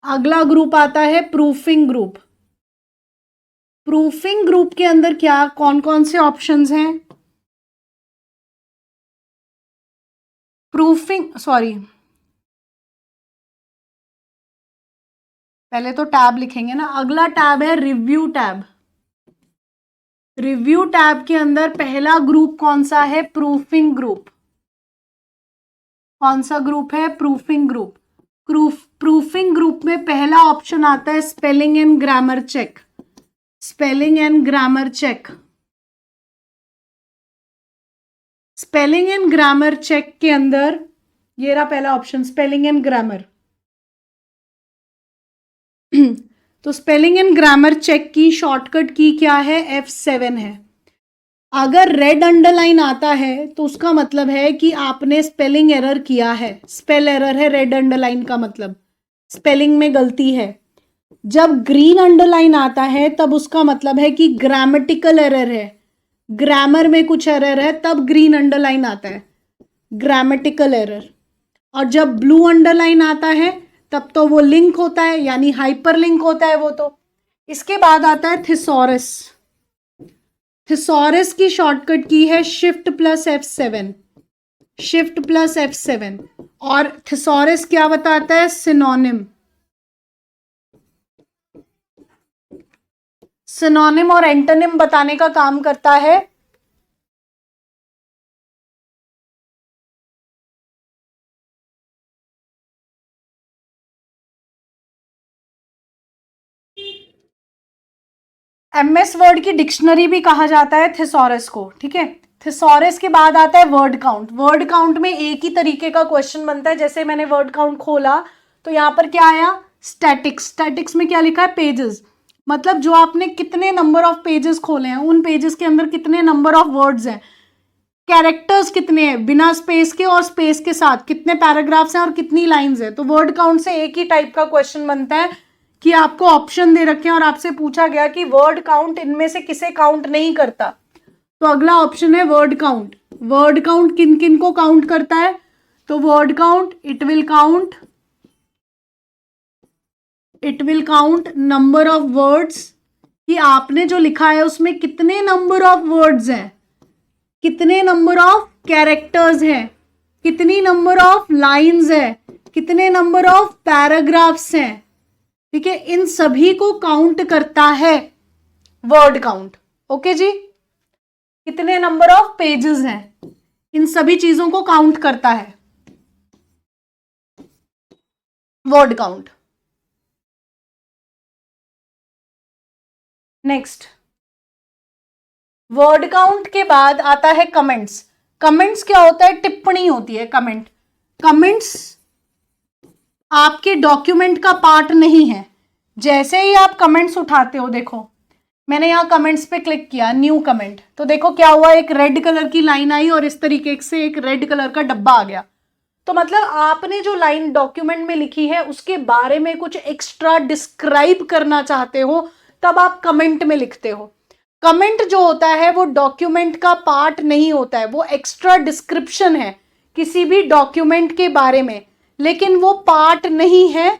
अगला ग्रुप आता है प्रूफिंग ग्रुप। प्रूफिंग ग्रुप के अंदर क्या कौन कौन से ऑप्शंस हैं, प्रूफिंग, सॉरी पहले तो टैब लिखेंगे ना, अगला टैब है रिव्यू टैब। रिव्यू टैब के अंदर पहला ग्रुप कौन सा है? Proofing group. कौन सा ग्रुप है? Proofing group. प्रूफिंग ग्रुप में पहला ऑप्शन आता है spelling and grammar check. Spelling and grammar check. Spelling and grammar check के अंदर ये रहा पहला ऑप्शन, स्पेलिंग एंड ग्रामर। तो स्पेलिंग एंड ग्रामर चेक की शॉर्टकट की क्या है? F7 है। अगर रेड अंडरलाइन आता है तो उसका मतलब है कि आपने स्पेलिंग एरर किया है। स्पेल एरर है रेड अंडरलाइन का मतलब, स्पेलिंग में गलती है। जब ग्रीन अंडरलाइन आता है तब उसका मतलब है कि ग्रामेटिकल एरर है, ग्रामर में कुछ एरर है, तब ग्रीन अंडरलाइन आता है, ग्रामेटिकल एरर। और जब ब्लू अंडरलाइन आता है तब तो वो लिंक होता है, यानी हाइपर लिंक होता है वो तो। इसके बाद आता है थिसॉरस। थिसॉरस की शॉर्टकट की है shift plus F7। Shift plus F7। और थिसॉरस क्या बताता है? सिनोनिम। सिनोनिम और एंटोनिम बताने का काम करता है। MS वर्ड की डिक्शनरी भी कहा जाता है थिसॉरस को, ठीक है। थिसॉरस के बाद आता है वर्ड काउंट। वर्ड काउंट में एक ही तरीके का क्वेश्चन बनता है। जैसे मैंने वर्ड काउंट खोला तो यहां पर क्या आया? स्टैटिक्स। स्टैटिक्स में क्या लिखा है? पेजेस। मतलब जो आपने कितने नंबर ऑफ पेजेस खोले हैं, उन पेजेस के अंदर कितने नंबर ऑफ वर्ड्स हैं, कैरेक्टर्स कितने हैं बिना स्पेस के और स्पेस के साथ, कितने पैराग्राफ्स हैं और कितनी लाइंस है। तो वर्ड काउंट से एक ही टाइप का क्वेश्चन बनता है कि आपको ऑप्शन दे रखे हैं और आपसे पूछा गया कि वर्ड काउंट इनमें से किसे काउंट नहीं करता। तो अगला ऑप्शन है वर्ड काउंट। वर्ड काउंट किन किन को काउंट करता है? तो word count it will count number of words, कि आपने जो लिखा है उसमें कितने नंबर ऑफ वर्ड्स हैं, कितने नंबर ऑफ कैरेक्टर्स हैं, कितनी नंबर ऑफ लाइंस है, कितने नंबर ऑफ पैराग्राफ्स हैं, ठीक है। इन सभी को काउंट करता है वर्ड काउंट। ओके जी। कितने नंबर ऑफ पेजेस हैं, इन सभी चीजों को काउंट करता है word count. Next, word count के बाद आता है कमेंट्स। कमेंट्स क्या होता है? टिप्पणी होती है कमेंट। कमेंट्स आपके डॉक्यूमेंट का पार्ट नहीं है। जैसे ही आप कमेंट्स उठाते हो, देखो मैंने यहां कमेंट्स पे क्लिक किया, न्यू कमेंट, तो देखो क्या हुआ, एक रेड कलर की लाइन आई और इस तरीके से एक रेड कलर का डब्बा आ गया। तो मतलब आपने जो लाइन डॉक्यूमेंट में लिखी है उसके बारे में कुछ एक्स्ट्रा डिस्क्राइब करना चाहते हो, तब आप कमेंट में लिखते हो। कमेंट जो होता है वो डॉक्यूमेंट का पार्ट नहीं होता है, वो एक्स्ट्रा डिस्क्रिप्शन है किसी भी डॉक्यूमेंट के बारे में, लेकिन वो पार्ट नहीं है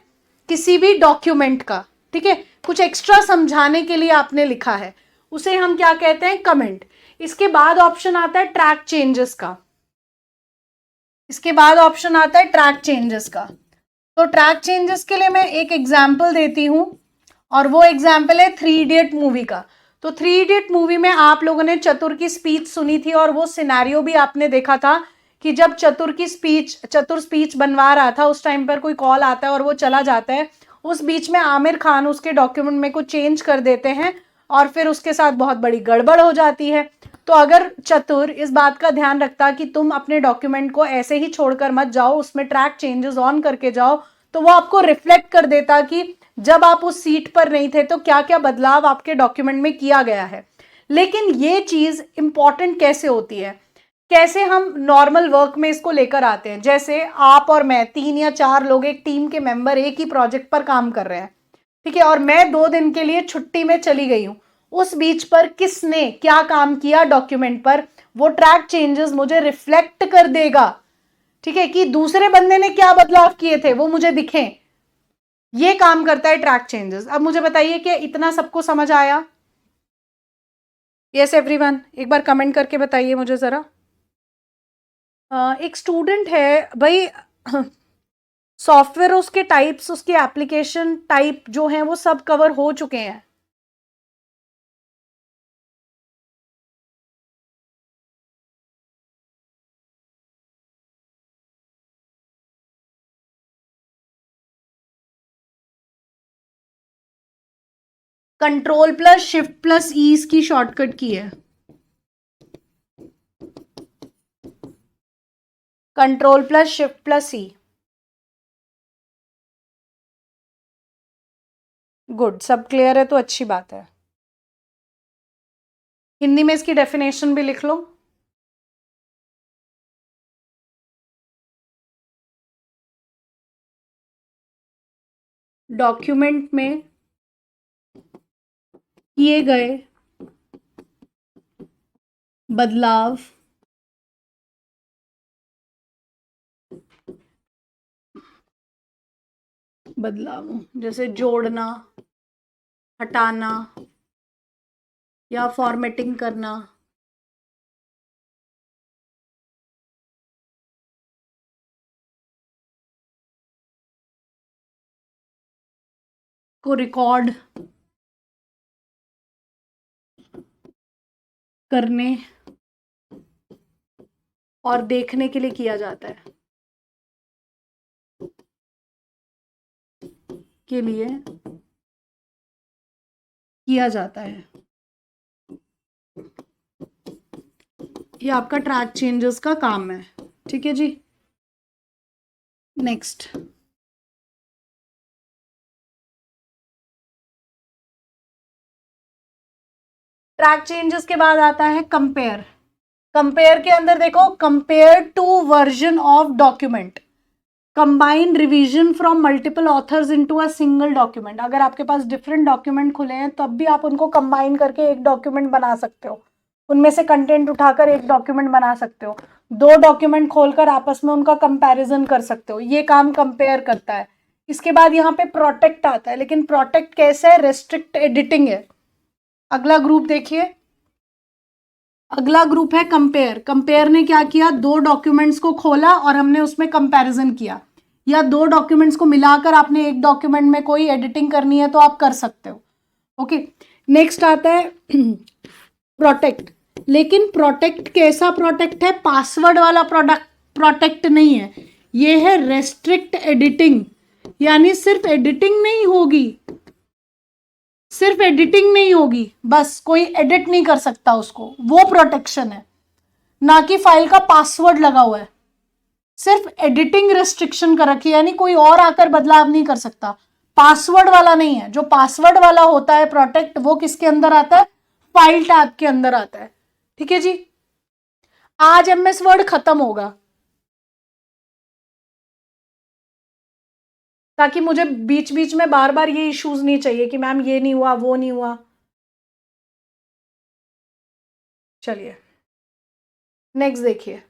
किसी भी डॉक्यूमेंट का, ठीक है। कुछ एक्स्ट्रा समझाने के लिए आपने लिखा है, उसे हम क्या कहते हैं? कमेंट। इसके बाद ऑप्शन आता है ट्रैक चेंजेस का। इसके बाद ऑप्शन आता है ट्रैक चेंजेस का। तो ट्रैक चेंजेस के लिए मैं एक एग्जाम्पल देती हूं, और वो एग्जाम्पल है 3 इडियट मूवी का। तो 3 इडियट मूवी में आप लोगों ने चतुर की स्पीच सुनी थी, और वो सिनेरियो भी आपने देखा था कि जब चतुर स्पीच बनवा रहा था, उस टाइम पर कोई कॉल आता है और वो चला जाता है। उस बीच में आमिर खान उसके डॉक्यूमेंट में कुछ चेंज कर देते हैं और फिर उसके साथ बहुत बड़ी गड़बड़ हो जाती है। तो अगर चतुर इस बात का ध्यान रखता कि तुम अपने डॉक्यूमेंट को ऐसे ही छोड़कर मत जाओ, उसमें ट्रैक चेंजेस ऑन करके जाओ, तो वो आपको रिफ्लेक्ट कर देता कि जब आप उस सीट पर नहीं थे तो क्या क्या बदलाव आपके डॉक्यूमेंट में किया गया है। लेकिन ये चीज इंपॉर्टेंट कैसे होती है, कैसे हम नॉर्मल वर्क में इसको लेकर आते हैं। जैसे आप और मैं, 3 या 4 लोग, एक टीम के मेंबर एक ही प्रोजेक्ट पर काम कर रहे हैं, ठीक है, और मैं 2 दिन के लिए छुट्टी में चली गई हूं। उस बीच पर किसने क्या काम किया डॉक्यूमेंट पर, वो ट्रैक चेंजेस मुझे रिफ्लेक्ट कर देगा, ठीक है, कि दूसरे बंदे ने क्या बदलाव किए थे वो मुझे दिखें। ये काम करता है ट्रैक चेंजेस। अब मुझे बताइए कि इतना सबको समझ आया? यस एवरीवन, एक बार कमेंट करके बताइए मुझे जरा। एक स्टूडेंट है भाई, सॉफ्टवेयर, उसके टाइप्स, उसके एप्लीकेशन टाइप जो हैं वो सब कवर हो चुके हैं। कंट्रोल प्लस शिफ्ट प्लस ई इसकी शॉर्टकट की है। कंट्रोल प्लस शिफ्ट प्लस ई। गुड, सब क्लियर है तो अच्छी बात है। हिंदी में इसकी डेफिनेशन भी लिख लो। डॉक्यूमेंट में किए गए बदलाव जैसे जोड़ना, हटाना या फॉर्मेटिंग करना को रिकॉर्ड करने और देखने के लिए किया जाता है, के लिए किया जाता है। ये आपका ट्रैक चेंजेस का काम है। ठीक है जी। नेक्स्ट, ट्रैक चेंजेस के बाद आता है कंपेयर। कंपेयर के अंदर देखो, compare to version of document, combine revision from multiple authors into a single document. अगर आपके पास डिफरेंट डॉक्यूमेंट खुले हैं तब भी आप उनको कंबाइन करके एक डॉक्यूमेंट बना सकते हो, उनमें से कंटेंट उठाकर एक डॉक्यूमेंट बना सकते हो, दो डॉक्यूमेंट खोलकर आपस में उनका कंपैरिजन कर सकते हो। ये काम कंपेयर करता है। इसके बाद यहाँ पे प्रोटेक्ट आता है, लेकिन प्रोटेक्ट कैसे है? रेस्ट्रिक्ट एडिटिंग है। अगला ग्रुप देखिए, अगला ग्रुप है कंपेयर। कंपेयर ने क्या किया? दो डॉक्यूमेंट्स को खोला और हमने उसमें कंपैरिजन किया, या दो डॉक्यूमेंट्स को मिलाकर आपने एक डॉक्यूमेंट में कोई एडिटिंग करनी है तो आप कर सकते हो। ओके, नेक्स्ट आता है प्रोटेक्ट। लेकिन प्रोटेक्ट कैसा प्रोटेक्ट है? पासवर्ड वाला प्रोटेक्ट नहीं है, ये है रेस्ट्रिक्ट एडिटिंग। यानी सिर्फ एडिटिंग नहीं होगी, सिर्फ एडिटिंग नहीं होगी, बस कोई एडिट नहीं कर सकता उसको, वो प्रोटेक्शन है। ना कि फाइल का पासवर्ड लगा हुआ है, सिर्फ एडिटिंग रेस्ट्रिक्शन कर रखी है, यानी कोई और आकर बदलाव नहीं कर सकता। पासवर्ड वाला नहीं है। जो पासवर्ड वाला होता है प्रोटेक्ट, वो किसके अंदर आता है? फाइल टैब के अंदर आता है। ठीक है जी। आज एमएस वर्ड खत्म होगा, ताकि मुझे बीच बीच में बार बार ये इश्यूज नहीं चाहिए कि मैम ये नहीं हुआ, वो नहीं हुआ। चलिए नेक्स्ट देखिए।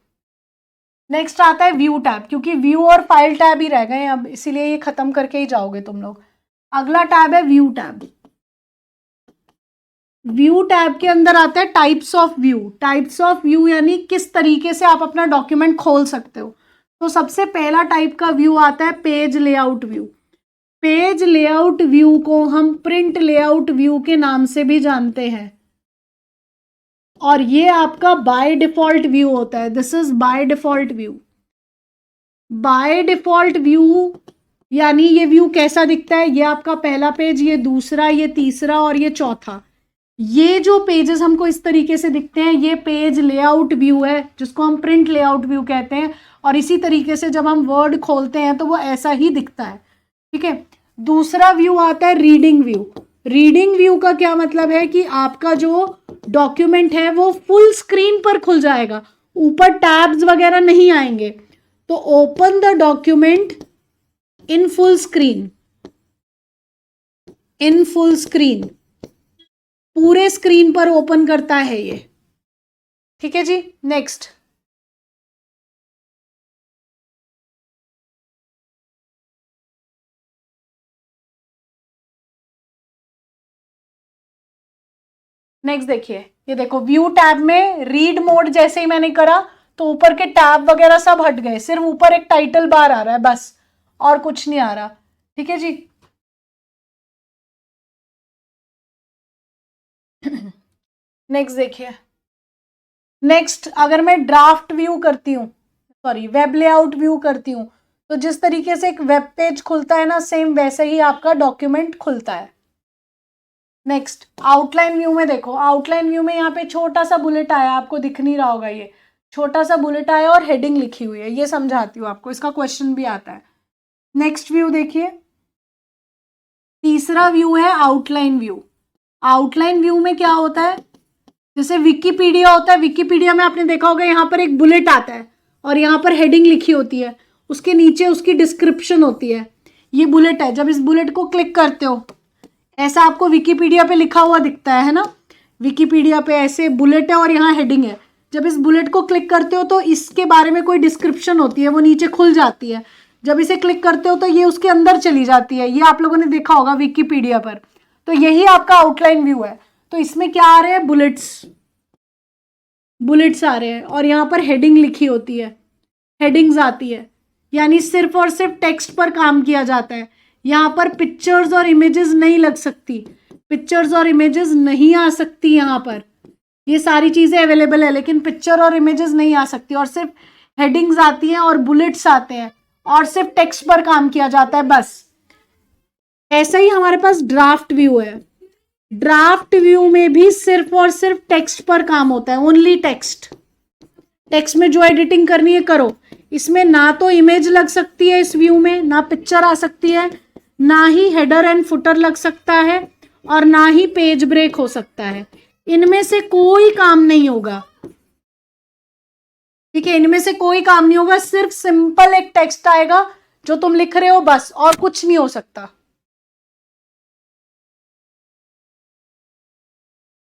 नेक्स्ट आता है व्यू टैब, क्योंकि व्यू और फाइल टैब ही रह गए हैं अब, इसीलिए ये खत्म करके ही जाओगे तुम लोग। अगला टैब है व्यू टैब। व्यू टैब के अंदर आता है types of view. Types of view यानी किस तरीके से आप अपना डॉक्यूमेंट खोल सकते हो। तो सबसे पहला टाइप का व्यू आता है page layout view. Page layout view को हम प्रिंट लेआउट व्यू के नाम से भी जानते हैं, और ये आपका बाय डिफॉल्ट व्यू होता है। This is by default view. By default view यानी ये व्यू कैसा दिखता है? ये आपका पहला पेज, ये दूसरा, ये तीसरा और ये चौथा। ये जो पेजेस हमको इस तरीके से दिखते हैं, ये पेज लेआउट व्यू है, जिसको हम प्रिंट लेआउट व्यू कहते हैं। और इसी तरीके से जब हम वर्ड खोलते हैं तो वो ऐसा ही दिखता है। ठीक है। दूसरा व्यू आता है रीडिंग व्यू। रीडिंग व्यू का क्या मतलब है? कि आपका जो डॉक्यूमेंट है वो फुल स्क्रीन पर खुल जाएगा, ऊपर टैब्स वगैरह नहीं आएंगे। तो open the document in full screen, in full screen, पूरे स्क्रीन पर ओपन करता है ये। ठीक है जी। नेक्स्ट, नेक्स्ट देखिए। ये देखो व्यू टैब में रीड मोड जैसे ही मैंने करा तो ऊपर के टैब वगैरह सब हट गए, सिर्फ ऊपर एक टाइटल बार आ रहा है बस, और कुछ नहीं आ रहा। ठीक है जी। नेक्स्ट देखिए। नेक्स्ट, अगर मैं ड्राफ्ट व्यू करती हूँ, सॉरी वेब लेआउट व्यू करती हूँ, तो जिस तरीके से एक वेब पेज खुलता है ना, सेम वैसे ही आपका डॉक्यूमेंट खुलता है। नेक्स्ट आउटलाइन व्यू में देखो, आउटलाइन व्यू में यहाँ पे छोटा सा बुलेट आया, आपको दिख नहीं रहा होगा, ये छोटा सा बुलेट आया और हेडिंग लिखी हुई है, ये समझाती हूँ आपको, इसका क्वेश्चन भी आता है। नेक्स्ट व्यू देखिए, तीसरा व्यू है आउटलाइन व्यू। आउटलाइन व्यू में क्या होता है, जैसे विकिपीडिया होता है, विकिपीडिया में आपने देखा होगा यहाँ पर एक बुलेट आता है और यहाँ पर हेडिंग लिखी होती है, उसके नीचे उसकी डिस्क्रिप्शन होती है। ये बुलेट है, जब इस बुलेट को क्लिक करते हो ऐसा आपको विकिपीडिया पे लिखा हुआ दिखता है ना, विकिपीडिया पे ऐसे बुलेट है और यहाँ हेडिंग है। जब इस बुलेट को क्लिक करते हो तो इसके बारे में कोई डिस्क्रिप्शन होती है, वो नीचे खुल जाती है। जब इसे क्लिक करते हो तो ये उसके अंदर चली जाती है, ये आप लोगों ने देखा होगा विकिपीडिया पर। तो यही आपका आउटलाइन व्यू है। तो इसमें क्या आ रहे हैं, बुलेट्स, बुलेट्स आ रहे हैं और यहाँ पर हेडिंग लिखी होती है, हेडिंग्स आती है, यानी सिर्फ और सिर्फ टेक्स्ट पर काम किया जाता है। यहाँ पर पिक्चर्स और इमेजेस नहीं लग सकती, पिक्चर्स और इमेजेस नहीं आ सकती यहाँ पर, ये सारी चीज़ें अवेलेबल है लेकिन पिक्चर और इमेजेस नहीं आ सकती, और सिर्फ हेडिंग्स आती हैं और बुलेट्स आते हैं और सिर्फ टेक्स्ट पर काम किया जाता है बस। ऐसा ही हमारे पास ड्राफ्ट व्यू है। ड्राफ्ट व्यू में भी सिर्फ और सिर्फ टेक्स्ट पर काम होता है, ओनली टेक्स्ट। टेक्स्ट में जो एडिटिंग करनी है करो। इसमें ना तो इमेज लग सकती है इस व्यू में, ना पिक्चर आ सकती है, ना ही हेडर एंड फुटर लग सकता है, और ना ही पेज ब्रेक हो सकता है। इनमें से कोई काम नहीं होगा, ठीक है, इनमें से कोई काम नहीं होगा, सिर्फ सिंपल एक टेक्स्ट आएगा जो तुम लिख रहे हो बस, और कुछ नहीं हो सकता।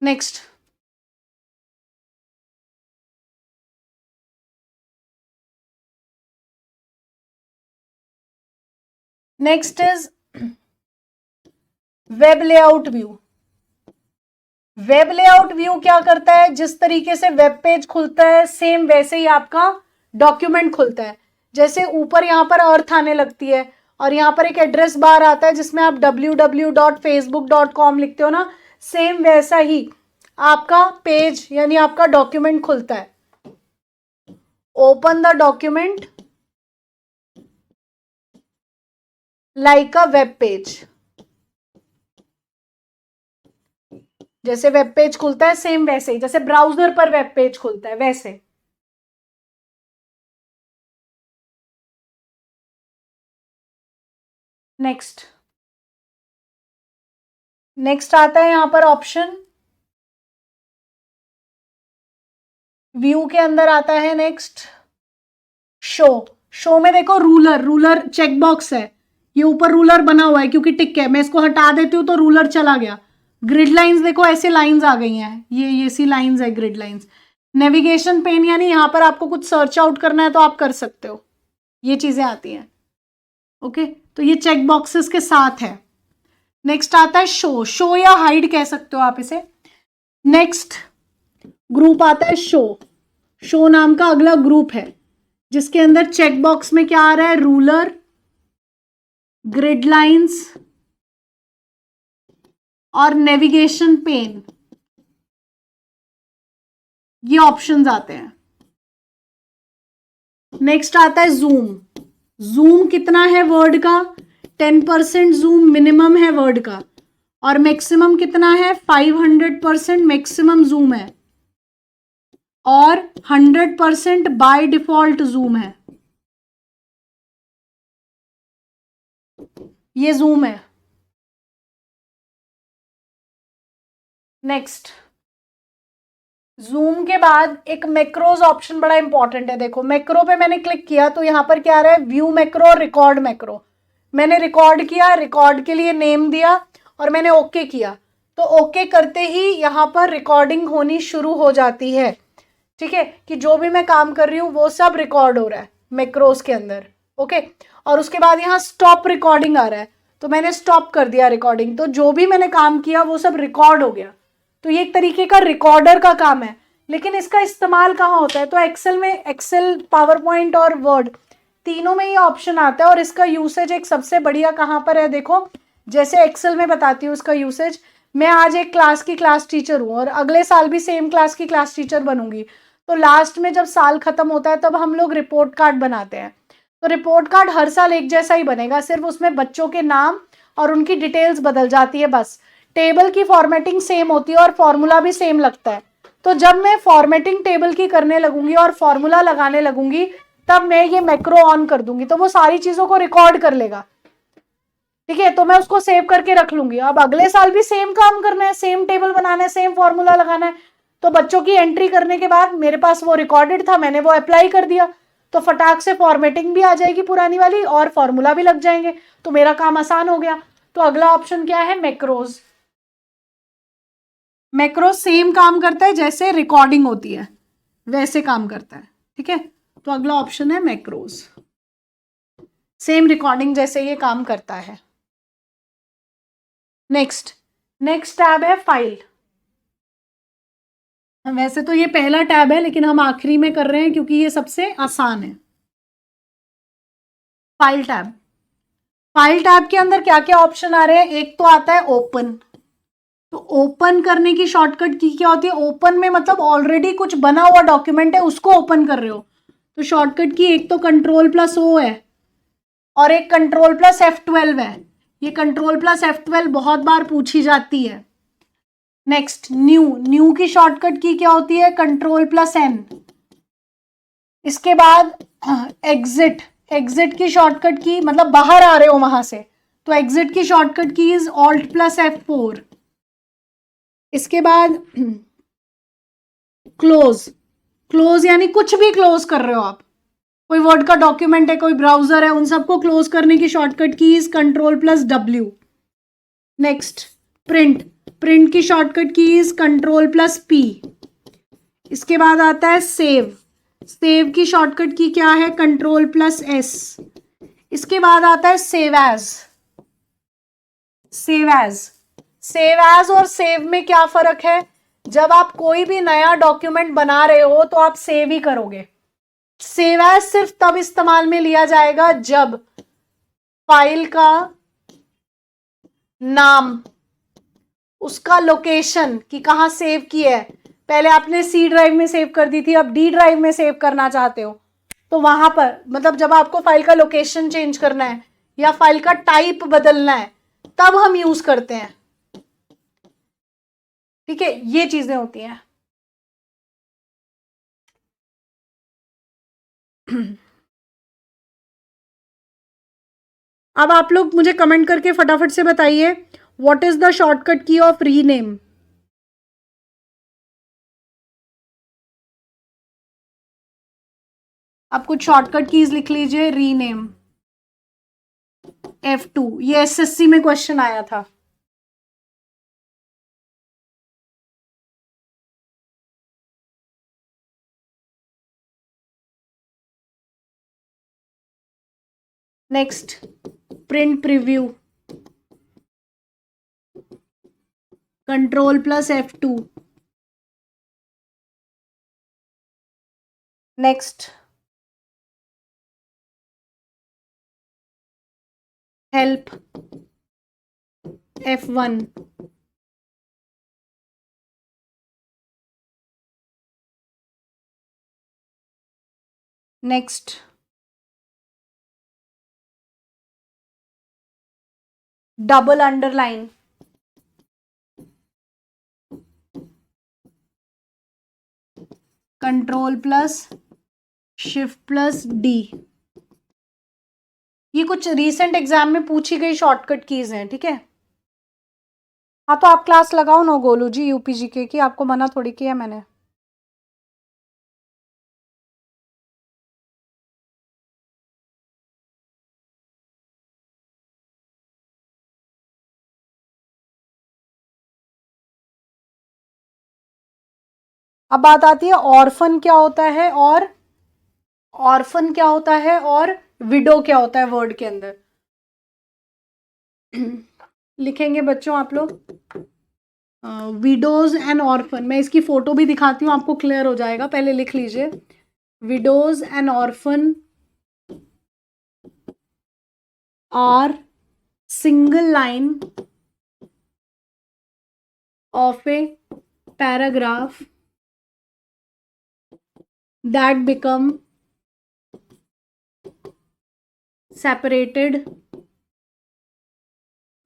Next, next is web layout view. Web layout view क्या करता है, जिस तरीके से वेब पेज खुलता है सेम वैसे ही आपका डॉक्यूमेंट खुलता है। जैसे ऊपर यहाँ पर अर्थ आने लगती है और यहाँ पर एक एड्रेस बार आता है जिसमें आप www.facebook.com लिखते हो ना, सेम वैसा ही आपका पेज यानी आपका डॉक्यूमेंट खुलता है। Open the document like a web page, जैसे वेब पेज खुलता है सेम वैसे ही, जैसे ब्राउजर पर वेब पेज खुलता है वैसे। नेक्स्ट, नेक्स्ट आता है यहां पर ऑप्शन व्यू के अंदर आता है नेक्स्ट शो। शो में देखो रूलर, रूलर चेक बॉक्स है, ये ऊपर रूलर बना हुआ है क्योंकि टिक है, मैं इसको हटा देती हूँ तो रूलर चला गया। ग्रिड लाइंस देखो ऐसे लाइंस आ गई हैं, ये सी लाइंस है ग्रिड लाइंस। नेविगेशन पेन यानी यहाँ पर आपको कुछ सर्च आउट करना है तो आप कर सकते हो, ये चीजें आती हैं। ओके, तो ये चेक बॉक्सेस के साथ है। नेक्स्ट आता है शो, शो या हाइड कह सकते हो आप इसे। नेक्स्ट ग्रुप आता है शो। शो नाम का अगला ग्रुप है जिसके अंदर चेक बॉक्स में क्या आ रहा है, रूलर, ग्रिड लाइंस और नेविगेशन पेन, ये ऑप्शंस आते हैं। नेक्स्ट आता है जूम। जूम कितना है वर्ड का, 10% जूम मिनिमम है वर्ड का, और मैक्सिमम कितना है, 500% मैक्सिमम जूम है, और 100% बाय डिफॉल्ट जूम है। ये जूम है। नेक्स्ट, जूम के बाद एक मैक्रोज ऑप्शन बड़ा इंपॉर्टेंट है। देखो मैक्रो पे मैंने क्लिक किया तो यहाँ पर क्या आ रहा है, व्यू मैक्रो और रिकॉर्ड मैक्रो। मैंने रिकॉर्ड किया, रिकॉर्ड के लिए नेम दिया और मैंने ओके किया, तो ओके करते ही यहाँ पर रिकॉर्डिंग होनी शुरू हो जाती है। ठीक है, कि जो भी मैं काम कर रही हूँ वो सब रिकॉर्ड हो रहा है मैक्रोज के अंदर। ओके, और उसके बाद यहाँ स्टॉप रिकॉर्डिंग आ रहा है, तो मैंने स्टॉप कर दिया रिकॉर्डिंग, तो जो भी मैंने काम किया वो सब रिकॉर्ड हो गया। तो ये एक तरीके का रिकॉर्डर का काम है। लेकिन इसका इस्तेमाल कहाँ होता है, तो एक्सेल में, एक्सेल, पावर पॉइंट और वर्ड तीनों में ये ऑप्शन आता है। और इसका यूसेज एक सबसे बढ़िया कहाँ पर है, देखो जैसे एक्सेल में बताती हूँ इसका यूसेज। मैं आज एक क्लास की क्लास टीचर हूँ और अगले साल भी सेम क्लास की क्लास टीचर बनूंगी, तो लास्ट में जब साल खत्म होता है तब हम लोग रिपोर्ट कार्ड बनाते हैं। तो रिपोर्ट कार्ड हर साल एक जैसा ही बनेगा, सिर्फ उसमें बच्चों के नाम और उनकी डिटेल्स बदल जाती है बस। टेबल की फॉर्मेटिंग सेम होती है और फॉर्मूला भी सेम लगता है। तो जब मैं फॉर्मेटिंग टेबल की करने लगूंगी और फॉर्मूला लगाने लगूंगी, तब मैं ये मैक्रो ऑन कर दूंगी तो वो सारी चीजों को रिकॉर्ड कर लेगा। ठीक है, तो मैं उसको सेव करके रख लूंगी। अब अगले साल भी सेम काम करना है, सेम टेबल बनाना है, सेम फॉर्मूला लगाना है, तो बच्चों की एंट्री करने के बाद मेरे पास वो रिकॉर्डेड था, मैंने वो अप्लाई कर दिया, तो फटाक से फॉर्मेटिंग भी आ जाएगी पुरानी वाली और फॉर्मूला भी लग जाएंगे, तो मेरा काम आसान हो गया। तो अगला ऑप्शन क्या है? मैक्रोज। मैक्रो सेम काम करता है जैसे रिकॉर्डिंग होती है वैसे काम करता है। ठीक है, तो अगला ऑप्शन है मैक्रोज, सेम रिकॉर्डिंग जैसे ये काम करता है। नेक्स्ट टैब है फाइल। वैसे तो ये पहला टैब है लेकिन हम आखिरी में कर रहे हैं क्योंकि ये सबसे आसान है। फाइल टैब, फाइल टैब के अंदर क्या क्या ऑप्शन आ रहे हैं? एक तो आता है ओपन। तो ओपन करने की शॉर्टकट की क्या होती है? ओपन में मतलब ऑलरेडी कुछ बना हुआ डॉक्यूमेंट है उसको ओपन कर रहे हो, तो शॉर्टकट की एक तो कंट्रोल+O है और एक कंट्रोल+F12 है। ये कंट्रोल+F12 बहुत बार पूछी जाती है। नेक्स्ट न्यू की शॉर्टकट की क्या होती है? कंट्रोल+N। इसके बाद एग्जिट की शॉर्टकट की मतलब बाहर आ रहे हो वहां से, तो एग्जिट की शॉर्टकट की इज Alt+F4। इसके बाद क्लोज यानी कुछ भी क्लोज कर रहे हो आप, कोई वर्ड का डॉक्यूमेंट है, कोई ब्राउजर है, उन सबको क्लोज करने की शॉर्टकट की इज कंट्रोल+W। नेक्स्ट प्रिंट की शॉर्टकट की इज कंट्रोल+P। इसके बाद आता है सेव की शॉर्टकट की क्या है? कंट्रोल+S। इसके बाद आता है सेव एज और सेव में क्या फर्क है? जब आप कोई भी नया डॉक्यूमेंट बना रहे हो तो आप सेव ही करोगे। सेव एज सिर्फ तब इस्तेमाल में लिया जाएगा जब फाइल का नाम, उसका लोकेशन कि कहां सेव की है, पहले आपने C ड्राइव में सेव कर दी थी, अब D ड्राइव में सेव करना चाहते हो, तो वहां पर मतलब जब आपको फाइल का लोकेशन चेंज करना है या फाइल का टाइप बदलना है तब हम यूज करते हैं। ठीक है, ये चीजें होती हैं। अब आप लोग मुझे कमेंट करके फटाफट से बताइए, what is the shortcut key of rename? आप कुछ शॉर्टकट कीज लिख लीजिए। रीनेम F2, ये SSC में क्वेश्चन आया था। Next print preview, control F two. Next help F1। Next double underline, Control+Shift+D। ये कुछ रीसेंट एग्जाम में पूछी गई शॉर्टकट कीज हैं। ठीक है, हाँ तो आप क्लास लगाओ ना गोलू जी UPGK की, आपको मना थोड़ी किया मैंने। अब बात आती है ऑर्फन क्या होता है और विडो क्या होता है वर्ड के अंदर। लिखेंगे बच्चों आप लोग विडोज एंड ऑर्फन। मैं इसकी फोटो भी दिखाती हूँ, आपको क्लियर हो जाएगा, पहले लिख लीजिए। Widows and orphan are single line of a paragraph that become separated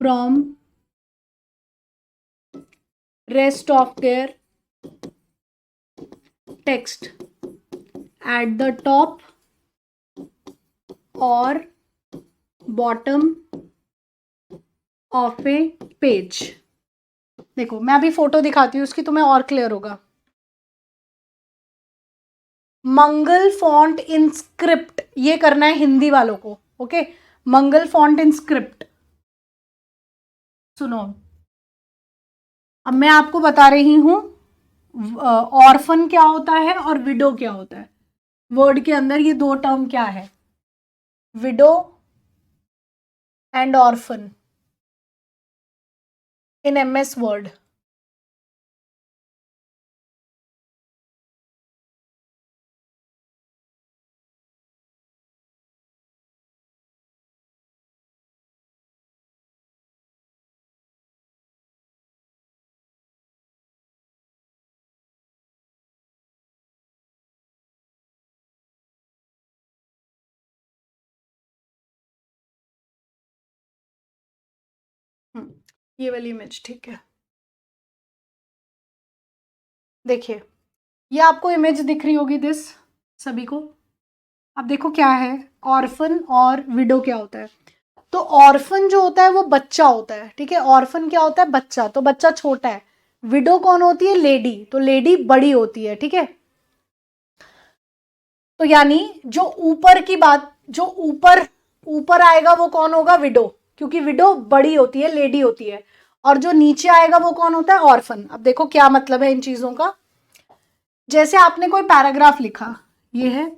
from rest of their text at the top or bottom of a page. देखो मैं अभी फोटो दिखाती हूँ उसकी, तुम्हें और क्लियर होगा. मंगल फॉन्ट इन स्क्रिप्ट, ये करना है हिंदी वालों को. Okay, Mangal font in script. सुनो, अब मैं आपको बता रही हूं ऑर्फन क्या होता है और विडो क्या होता है. वर्ड के अंदर ये दो टर्म क्या है, window and orphan in MS word. ये वाली इमेज ठीक है. देखिए, ये आपको इमेज दिख रही होगी दिस सभी को. अब देखो क्या है, ऑर्फन और विडो क्या होता है. तो ऑर्फन जो होता है वो बच्चा होता है, ठीक है. ऑर्फन क्या होता है, बच्चा. तो बच्चा छोटा है. विडो कौन होती है, लेडी. तो लेडी बड़ी होती है, ठीक है. तो यानी जो ऊपर की बात, जो ऊपर ऊपर आएगा वो कौन होगा, विडो, क्योंकि विडो बड़ी होती है, लेडी होती है. और जो नीचे आएगा वो कौन होता है, ऑर्फन. अब देखो क्या मतलब है इन चीजों का. जैसे आपने कोई पैराग्राफ लिखा, ये है,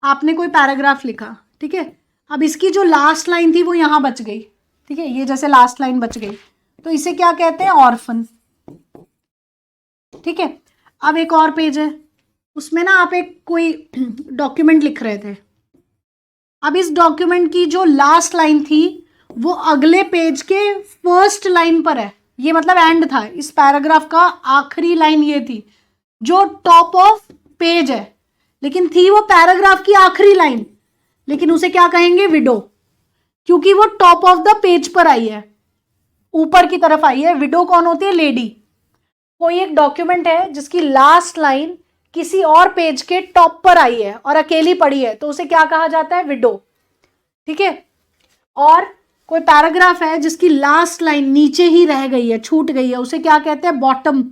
आपने कोई पैराग्राफ लिखा, ठीक है. अब इसकी जो लास्ट लाइन थी वो यहां बच गई, ठीक है. ये जैसे लास्ट लाइन बच गई, तो इसे क्या कहते हैं, ऑर्फन, ठीक है. अब एक और पेज है, उसमें ना आप एक कोई डॉक्यूमेंट लिख रहे थे. अब इस डॉक्यूमेंट की जो लास्ट लाइन थी वो अगले पेज के फर्स्ट लाइन पर है. ये मतलब एंड था, इस पैराग्राफ का आखिरी लाइन ये थी. जो टॉप ऑफ पेज है, लेकिन थी वो पैराग्राफ की आखिरी लाइन, लेकिन उसे क्या कहेंगे, विडो, क्योंकि वो टॉप ऑफ द पेज पर आई है, ऊपर की तरफ आई है. विडो कौन होती है, लेडी. कोई एक डॉक्यूमेंट है जिसकी लास्ट लाइन किसी और पेज के टॉप पर आई है और अकेली पड़ी है, तो उसे क्या कहा जाता है, विडो, ठीक है. और कोई पैराग्राफ है जिसकी लास्ट लाइन नीचे ही रह गई है, छूट गई है, उसे क्या कहते हैं, बॉटम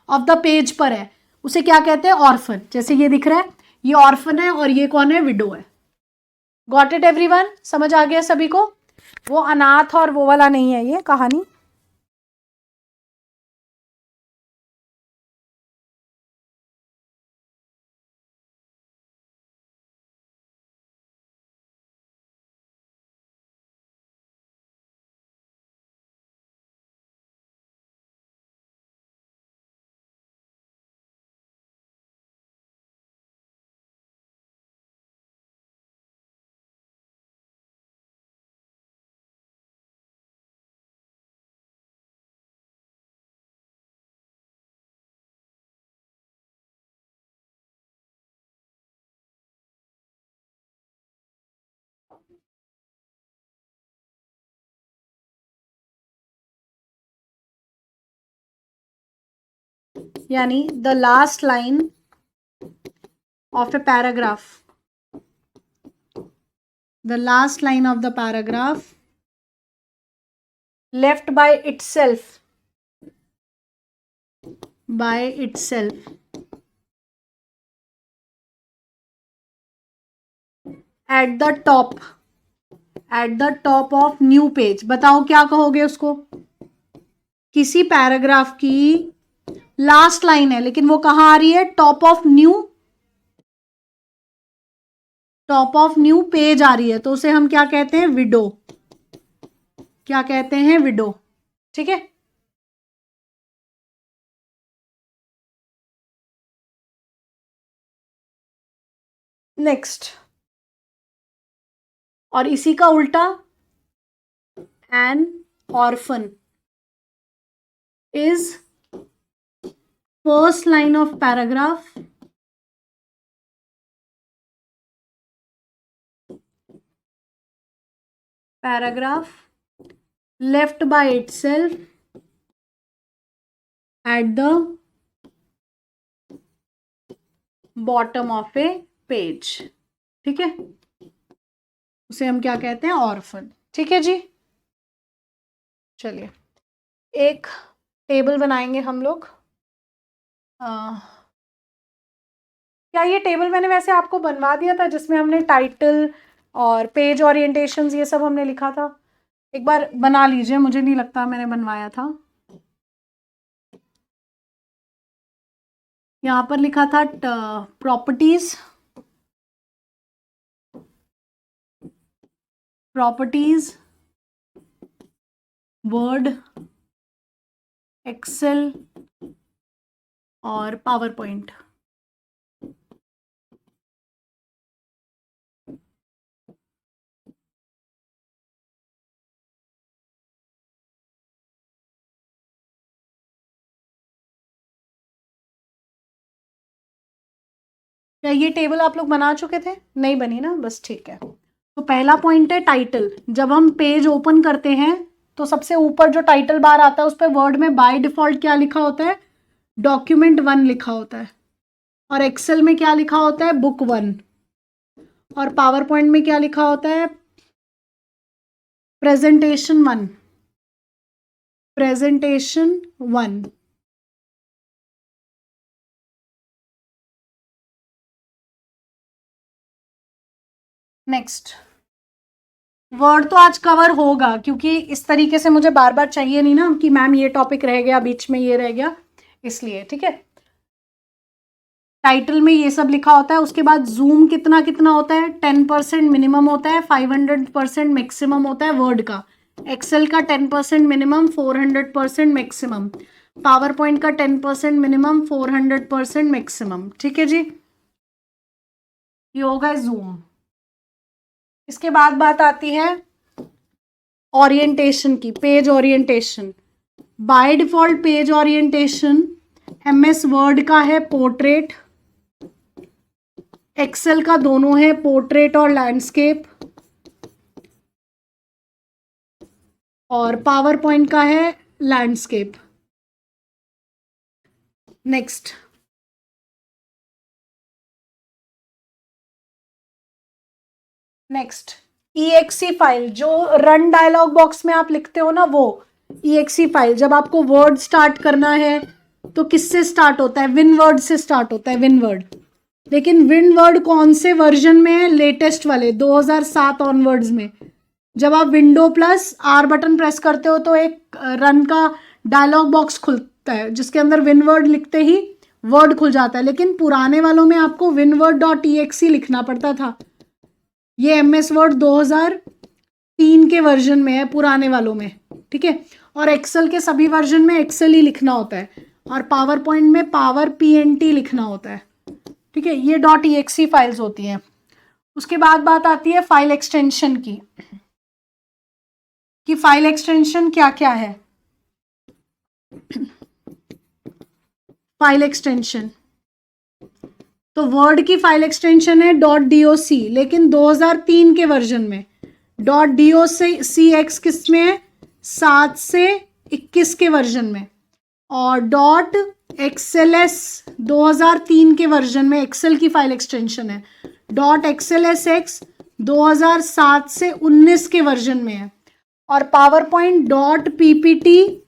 ऑफ द पेज पर है, उसे क्या कहते हैं, ऑर्फन. जैसे ये दिख रहा है, ये ऑर्फन है और ये कौन है, विडो है. गॉट इट एवरीवन, समझ आ गया सभी को. वो अनाथ और वो वाला नहीं है ये कहानी. यानी the last line of a paragraph, the last line of the paragraph left by itself at the top of new page. बताओ क्या कहोगे उसको. किसी पैराग्राफ की लास्ट लाइन है लेकिन वो कहां आ रही है, टॉप ऑफ न्यू पेज आ रही है, तो उसे हम क्या कहते हैं, विडो. क्या कहते हैं, विडो, ठीक है. नेक्स्ट, और इसी का उल्टा, N orphan is first line of paragraph left by itself at the bottom of A page, ठीक है, उसे हम क्या कहते हैं, ऑर्फन। ठीक है जी, चलिए एक टेबल बनाएंगे हम लोग। क्या ये टेबल मैंने वैसे आपको बनवा दिया था जिसमें हमने टाइटल और पेज ओरिएंटेशंस ये सब हमने लिखा था? एक बार बना लीजिए, मुझे नहीं लगता मैंने बनवाया था। यहाँ पर लिखा था प्रॉपर्टीज, प्रॉपर्टीज वर्ड, एक्सेल और पावर पॉइंट। क्या ये टेबल आप लोग बना चुके थे? नहीं बनी ना, बस ठीक है। तो पहला पॉइंट है टाइटल। जब हम पेज ओपन करते हैं तो सबसे ऊपर जो टाइटल बार आता है उस पर वर्ड में बाय डिफॉल्ट क्या लिखा होता है, डॉक्यूमेंट 1 लिखा होता है। और एक्सेल में क्या लिखा होता है, बुक 1। और पावर पॉइंट में क्या लिखा होता है, प्रेजेंटेशन 1, प्रेजेंटेशन 1। नेक्स्ट, वर्ड तो आज कवर होगा क्योंकि इस तरीके से मुझे बार बार चाहिए नहीं ना कि मैम ये टॉपिक रह गया बीच में, ये रह गया, इसलिए। ठीक है, टाइटल में ये सब लिखा होता है। उसके बाद जूम कितना कितना होता है, 10% मिनिमम होता है, 500% मैक्सिमम होता है वर्ड का। एक्सेल का 10% मिनिमम, 400% मैक्सिमम। पावर पॉइंट का 10% मिनिमम, 400% मैक्सिमम। ठीक है जी, ये होगा जूम। इसके बाद बात आती है ओरिएंटेशन की, page orientation. By default page orientation MS word का है पोर्ट्रेट, एक्सेल का दोनों है पोर्ट्रेट और लैंडस्केप, और पावर पॉइंट का है लैंडस्केप। नेक्स्ट, ईएक्सी फाइल, जो रन डायलॉग बॉक्स में आप लिखते हो ना, वो ईएक्सी फाइल। जब आपको वर्ड स्टार्ट करना है तो किससे स्टार्ट होता है, विनवर्ड से स्टार्ट होता है, विनवर्ड। लेकिन विनवर्ड कौन से वर्जन में है, लेटेस्ट वाले 2007 ऑनवर्ड्स में। जब आप window plus are button press करते हो तो एक रन का डायलॉग बॉक्स खुलता है जिसके अंदर विनवर्ड लिखते ही वर्ड खुल जाता है। लेकिन पुराने वालों में आपको winword.exe लिखना पड़ता था। ये एमएस वर्ड 2003 के वर्जन में है, पुराने वालों में। ठीक है, और एक्सेल के सभी वर्जन में एक्सेल ही लिखना होता है, और पावर पॉइंट में पावर पीएनटी लिखना होता है। ठीक है, ये .exe फाइल्स होती हैं। उसके बाद बात आती है फाइल एक्सटेंशन की, कि फाइल एक्सटेंशन क्या क्या है। फाइल एक्सटेंशन, तो वर्ड की फाइल एक्सटेंशन है .doc, लेकिन 2003 के वर्जन में। .docx किस में है, 7 से 21 के वर्जन में। और .xls 2003 के वर्जन में एक्सेल की फाइल एक्सटेंशन है। .xlsx 2007 से 19 के वर्जन में है। और पावर पॉइंट .ppt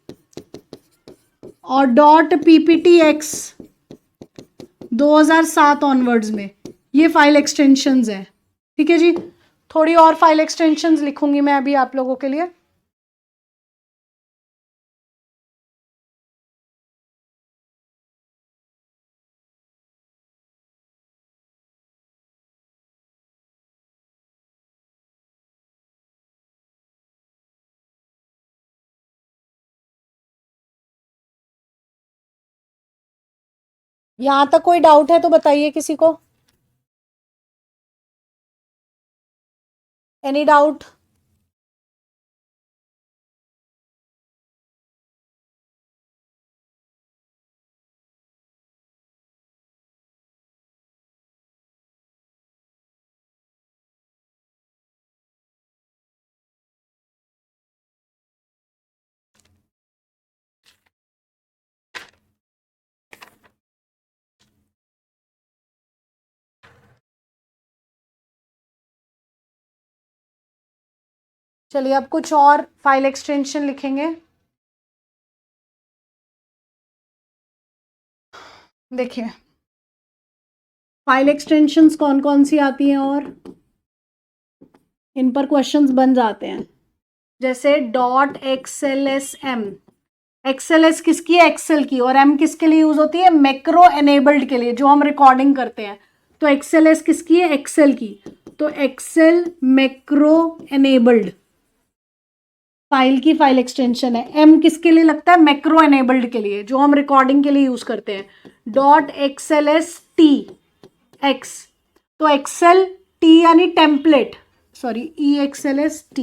और .pptx 2007 ऑनवर्ड्स में, ये फाइल एक्सटेंशंस हैं। ठीक है जी, थोड़ी और फाइल एक्सटेंशंस लिखूंगी मैं अभी आप लोगों के लिए। यहां तक कोई डाउट है तो बताइए किसी को, एनी डाउट? चलिए अब कुछ और फाइल एक्सटेंशन लिखेंगे। देखिए फाइल एक्सटेंशंस कौन कौन सी आती हैं और इन पर क्वेश्चंस बन जाते हैं। जैसे .xlsm, XLS किसकी है? एक्सेल की। और M किसके लिए यूज होती है? मैक्रो एनेबल्ड के लिए, जो हम रिकॉर्डिंग करते हैं। तो XLS किसकी है? एक्सेल की। तो एक्सेल मैक्रो एनेबल्ड फाइल की फाइल एक्सटेंशन है। M किसके लिए लगता है? मैक्रो एनेबल्ड के लिए, जो हम रिकॉर्डिंग के लिए यूज करते हैं। .xlst तो एक्सेल टी यानी template, sorry EXLST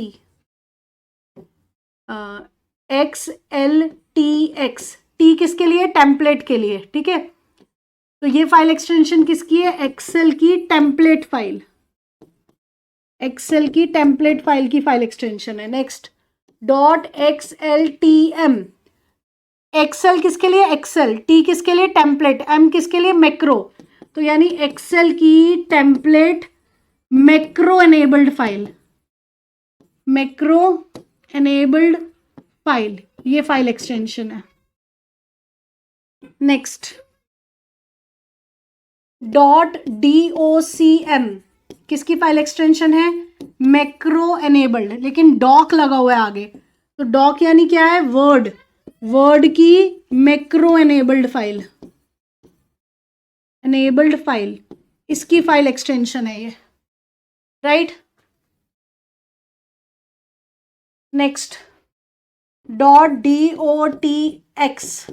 XLTX, T किसके लिए? टेम्पलेट के लिए। ठीक है, तो ये फाइल एक्सटेंशन किसकी है? एक्सेल की टेम्पलेट फाइल, एक्सेल की टेम्पलेट फाइल की फाइल एक्सटेंशन है। नेक्स्ट .xltm, एक्सेल किसके लिए? एक्सेल। टी किसके लिए? टेम्पलेट। एम किसके लिए? मैक्रो। तो यानी एक्सेल की template macro enabled file, macro enabled file, ये फाइल एक्सटेंशन है। नेक्स्ट .docm किसकी फाइल एक्सटेंशन है? मैक्रो एनेबल्ड, लेकिन डॉक लगा हुआ है आगे। तो डॉक यानी क्या है? वर्ड, वर्ड की macro enabled file, enabled file, इसकी फाइल एक्सटेंशन है ये। राइट। नेक्स्ट .dotx,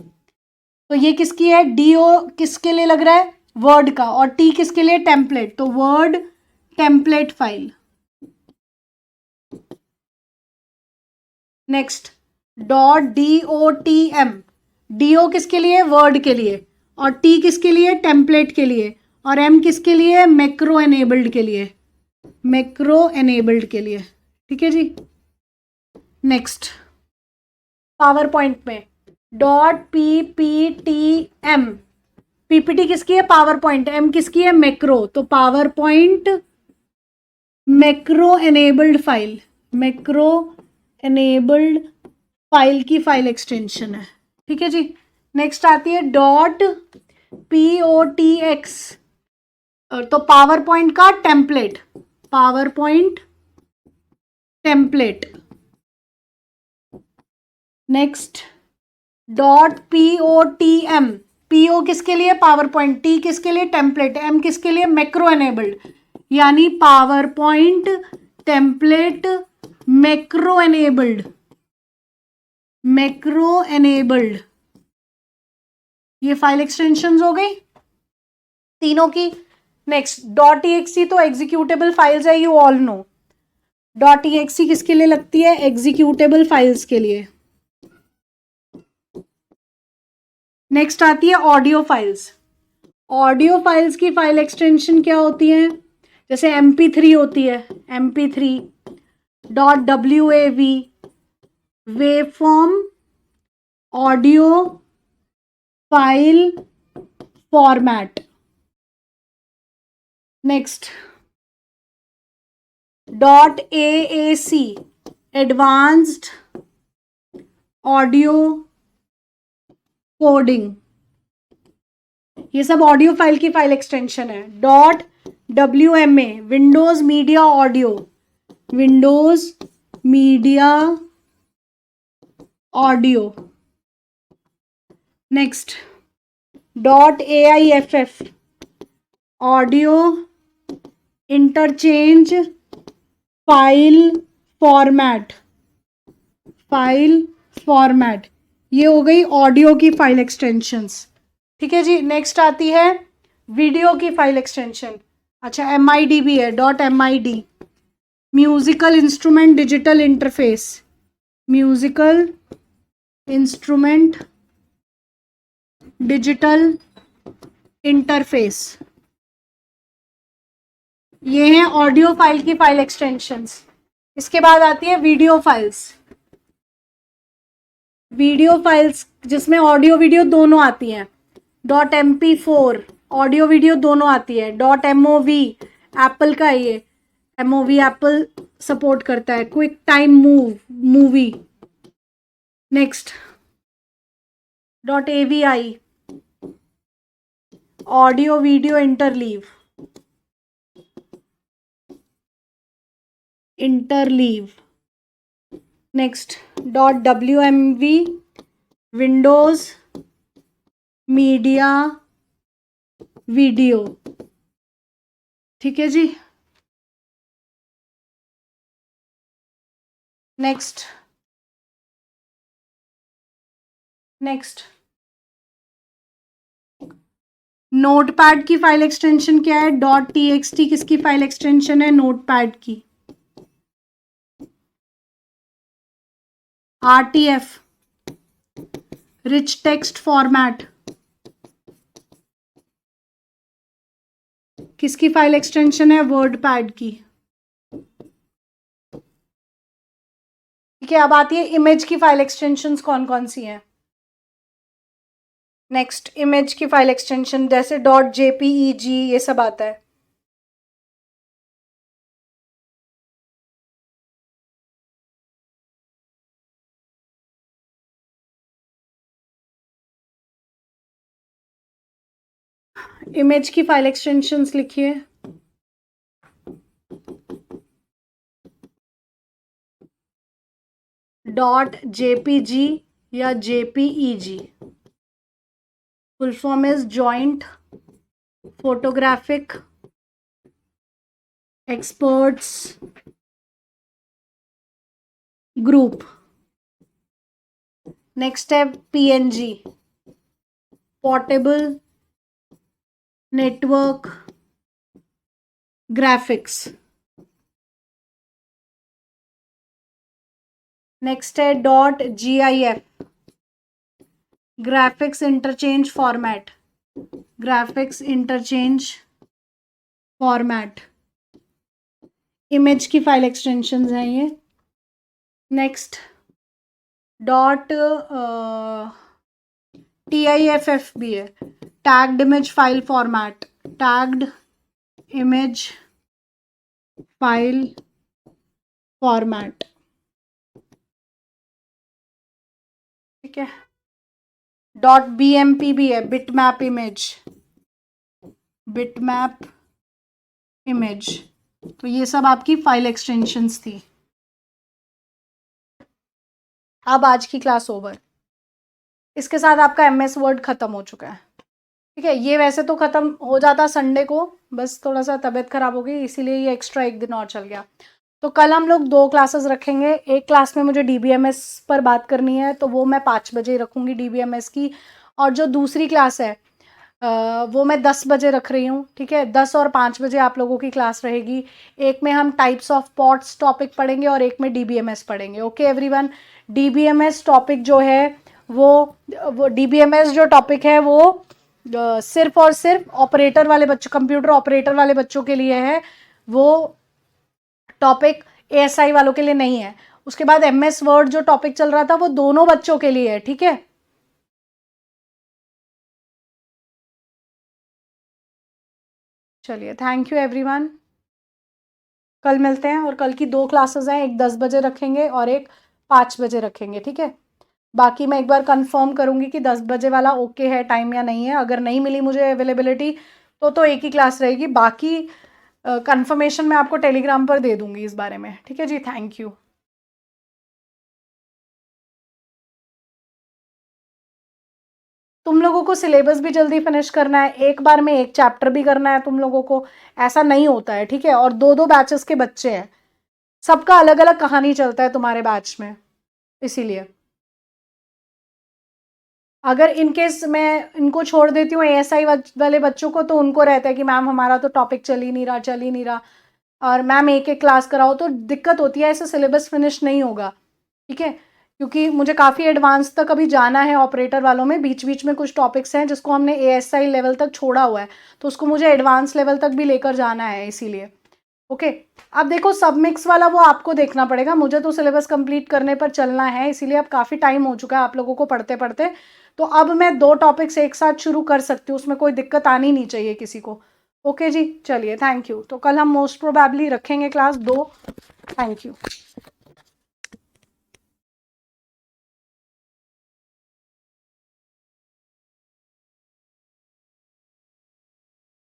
तो ये किसकी है? डीओ किसके लिए लग रहा है? वर्ड का। और टी किसके लिए? टेम्पलेट। तो word template file. Next .dotm, D O किसके लिए? वर्ड के लिए। और टी किसके लिए? टेम्पलेट के लिए। और एम किसके लिए? मैक्रो एनेबल्ड के लिए, मैक्रो एनेबल्ड के लिए। ठीक है जी। नेक्स्ट पावर पॉइंट में .pptm, पीपीटी किसकी है? Power point. एम किसकी है? मैक्रो। तो power point macro enabled file, macro enabled file की फाइल एक्सटेंशन है। ठीक है जी। नेक्स्ट आती है .potx, तो पावर पॉइंट का template, power point template. Next .potm, PO किसके लिए? Power point. टी किसके लिए? टेम्पलेट। एम किसके लिए? मैक्रो एनेबल्ड, यानी power point template macro enabled, macro enabled. ये फाइल एक्सटेंशंस हो गई तीनों की। नेक्स्ट .exe तो एग्जीक्यूटेबल फाइल्स है, यू ऑल नो। .exe किसके लिए लगती है? एग्जीक्यूटेबल फाइल्स के लिए। नेक्स्ट आती है ऑडियो फाइल्स। ऑडियो फाइल्स की फाइल एक्सटेंशन क्या होती है? जैसे MP3 होती है, MP3 .wav, waveform audio file format. Next .aac, advanced audio coding, ये सब ऑडियो फाइल की फाइल एक्सटेंशन है। .wma, Windows media audio, Windows media audio. Next .aiff, audio interchange file format, file format. ये हो गई ऑडियो की फाइल एक्सटेंशंस। ठीक है जी। नेक्स्ट आती है वीडियो की फाइल एक्सटेंशन। अच्छा MID भी है, .mid, musical instrument digital interface, musical instrument digital interface. ये है ऑडियो फाइल की फाइल एक्सटेंशंस। इसके बाद आती है वीडियो फाइल्स। वीडियो फाइल्स जिसमें ऑडियो वीडियो दोनों आती हैं। .mp4, ऑडियो वीडियो दोनों आती है। .mov, एप्पल का ये MOV एप्पल सपोर्ट करता है। Quick time movie. Next .avi audio video interleave next .wmv Windows media video. ठीक है जी। नेक्स्ट नोटपैड की फाइल एक्सटेंशन क्या है? .txt किसकी फाइल एक्सटेंशन है? नोटपैड की। RTF रिच टेक्स्ट फॉर्मेट किसकी फाइल एक्सटेंशन है? वर्डपैड की। ठीक है, अब आती है इमेज की फाइल एक्सटेंशंस कौन कौन सी हैं। नेक्स्ट इमेज की फाइल एक्सटेंशन जैसे .jpeg ये सब आता है। इमेज की फाइल एक्सटेंशंस लिखिए। .jpg या JPEG full form is joint photographic experts group. Next है PNG portable network graphics. Next है .gif graphics interchange format. Image की फाइल एक्सटेंशंस हैं ये। नेक्स्ट .tiff भी है टैग्ड इमेज फाइल फॉर्मेट। ठीक है। .bmp भी है बिटमैप इमेज। तो ये सब आपकी फाइल एक्सटेंशंस थी। अब आज की क्लास ओवर। इसके साथ आपका MS वर्ड खत्म हो चुका है। ठीक है, ये वैसे तो खत्म हो जाता संडे को, बस थोड़ा सा तबीयत खराब हो गई इसीलिए ये एक्स्ट्रा एक दिन और चल गया। तो कल हम लोग 2 क्लासेस रखेंगे। एक क्लास में मुझे DBMS पर बात करनी है तो वो मैं 5 बजे रखूँगी DBMS की, और जो दूसरी क्लास है वो मैं 10 बजे रख रही हूँ। ठीक है, 10 और 5 बजे आप लोगों की क्लास रहेगी। एक में हम टाइप्स ऑफ पॉट्स टॉपिक पढ़ेंगे और एक में DBMS पढ़ेंगे। ओके एवरीवन, DBMS टॉपिक जो है वो DBMS जो टॉपिक है वो सिर्फ और सिर्फ ऑपरेटर वाले बच्चों, कंप्यूटर ऑपरेटर वाले बच्चों के लिए है। वो टॉपिक ASI वालों के लिए नहीं है। उसके बाद MS वर्ड जो टॉपिक चल रहा था वो दोनों बच्चों के लिए है। ठीक है, चलिए थैंक यू एवरीवन। कल मिलते हैं, और कल की 2 क्लासेस हैं, एक 10 बजे रखेंगे और एक 5 बजे रखेंगे। ठीक है, बाकी मैं एक बार कंफर्म करूंगी कि 10 बजे वाला ओके है टाइम या नहीं है। अगर नहीं मिली मुझे अवेलेबिलिटी तो एक ही क्लास रहेगी। बाकी कंफर्मेशन मैं आपको टेलीग्राम पर दे दूंगी इस बारे में। ठीक है जी, थैंक यू। तुम लोगों को सिलेबस भी जल्दी फिनिश करना है, एक बार में एक चैप्टर भी करना है तुम लोगों को, ऐसा नहीं होता है। ठीक है, और 2-2 बैचेस के बच्चे हैं, सबका अलग अलग कहानी चलता है तुम्हारे बैच में, इसीलिए अगर इनकेस मैं इनको छोड़ देती हूँ ASI वाले बच्चों को तो उनको रहता है कि मैम हमारा तो टॉपिक चल ही नहीं रहा, और मैम एक एक क्लास कराओ तो दिक्कत होती है, ऐसे सिलेबस फिनिश नहीं होगा। ठीक है, क्योंकि मुझे काफ़ी एडवांस तक अभी जाना है ऑपरेटर वालों में। बीच बीच में कुछ टॉपिक्स हैं जिसको हमने ASI लेवल तक छोड़ा हुआ है, तो उसको मुझे एडवांस लेवल तक भी लेकर जाना है, इसीलिए। ओके, अब देखो सबमिक्स वाला वो आपको देखना पड़ेगा, मुझे तो सिलेबस कंप्लीट करने पर चलना है, इसीलिए अब काफ़ी टाइम हो चुका है आप लोगों को पढ़ते पढ़ते। तो अब मैं 2 टॉपिक्स एक साथ शुरू कर सकती हूँ, उसमें कोई दिक्कत आनी नहीं चाहिए किसी को। ओके जी, चलिए थैंक यू। तो कल हम मोस्ट प्रोबेबली रखेंगे क्लास 2। Thank you.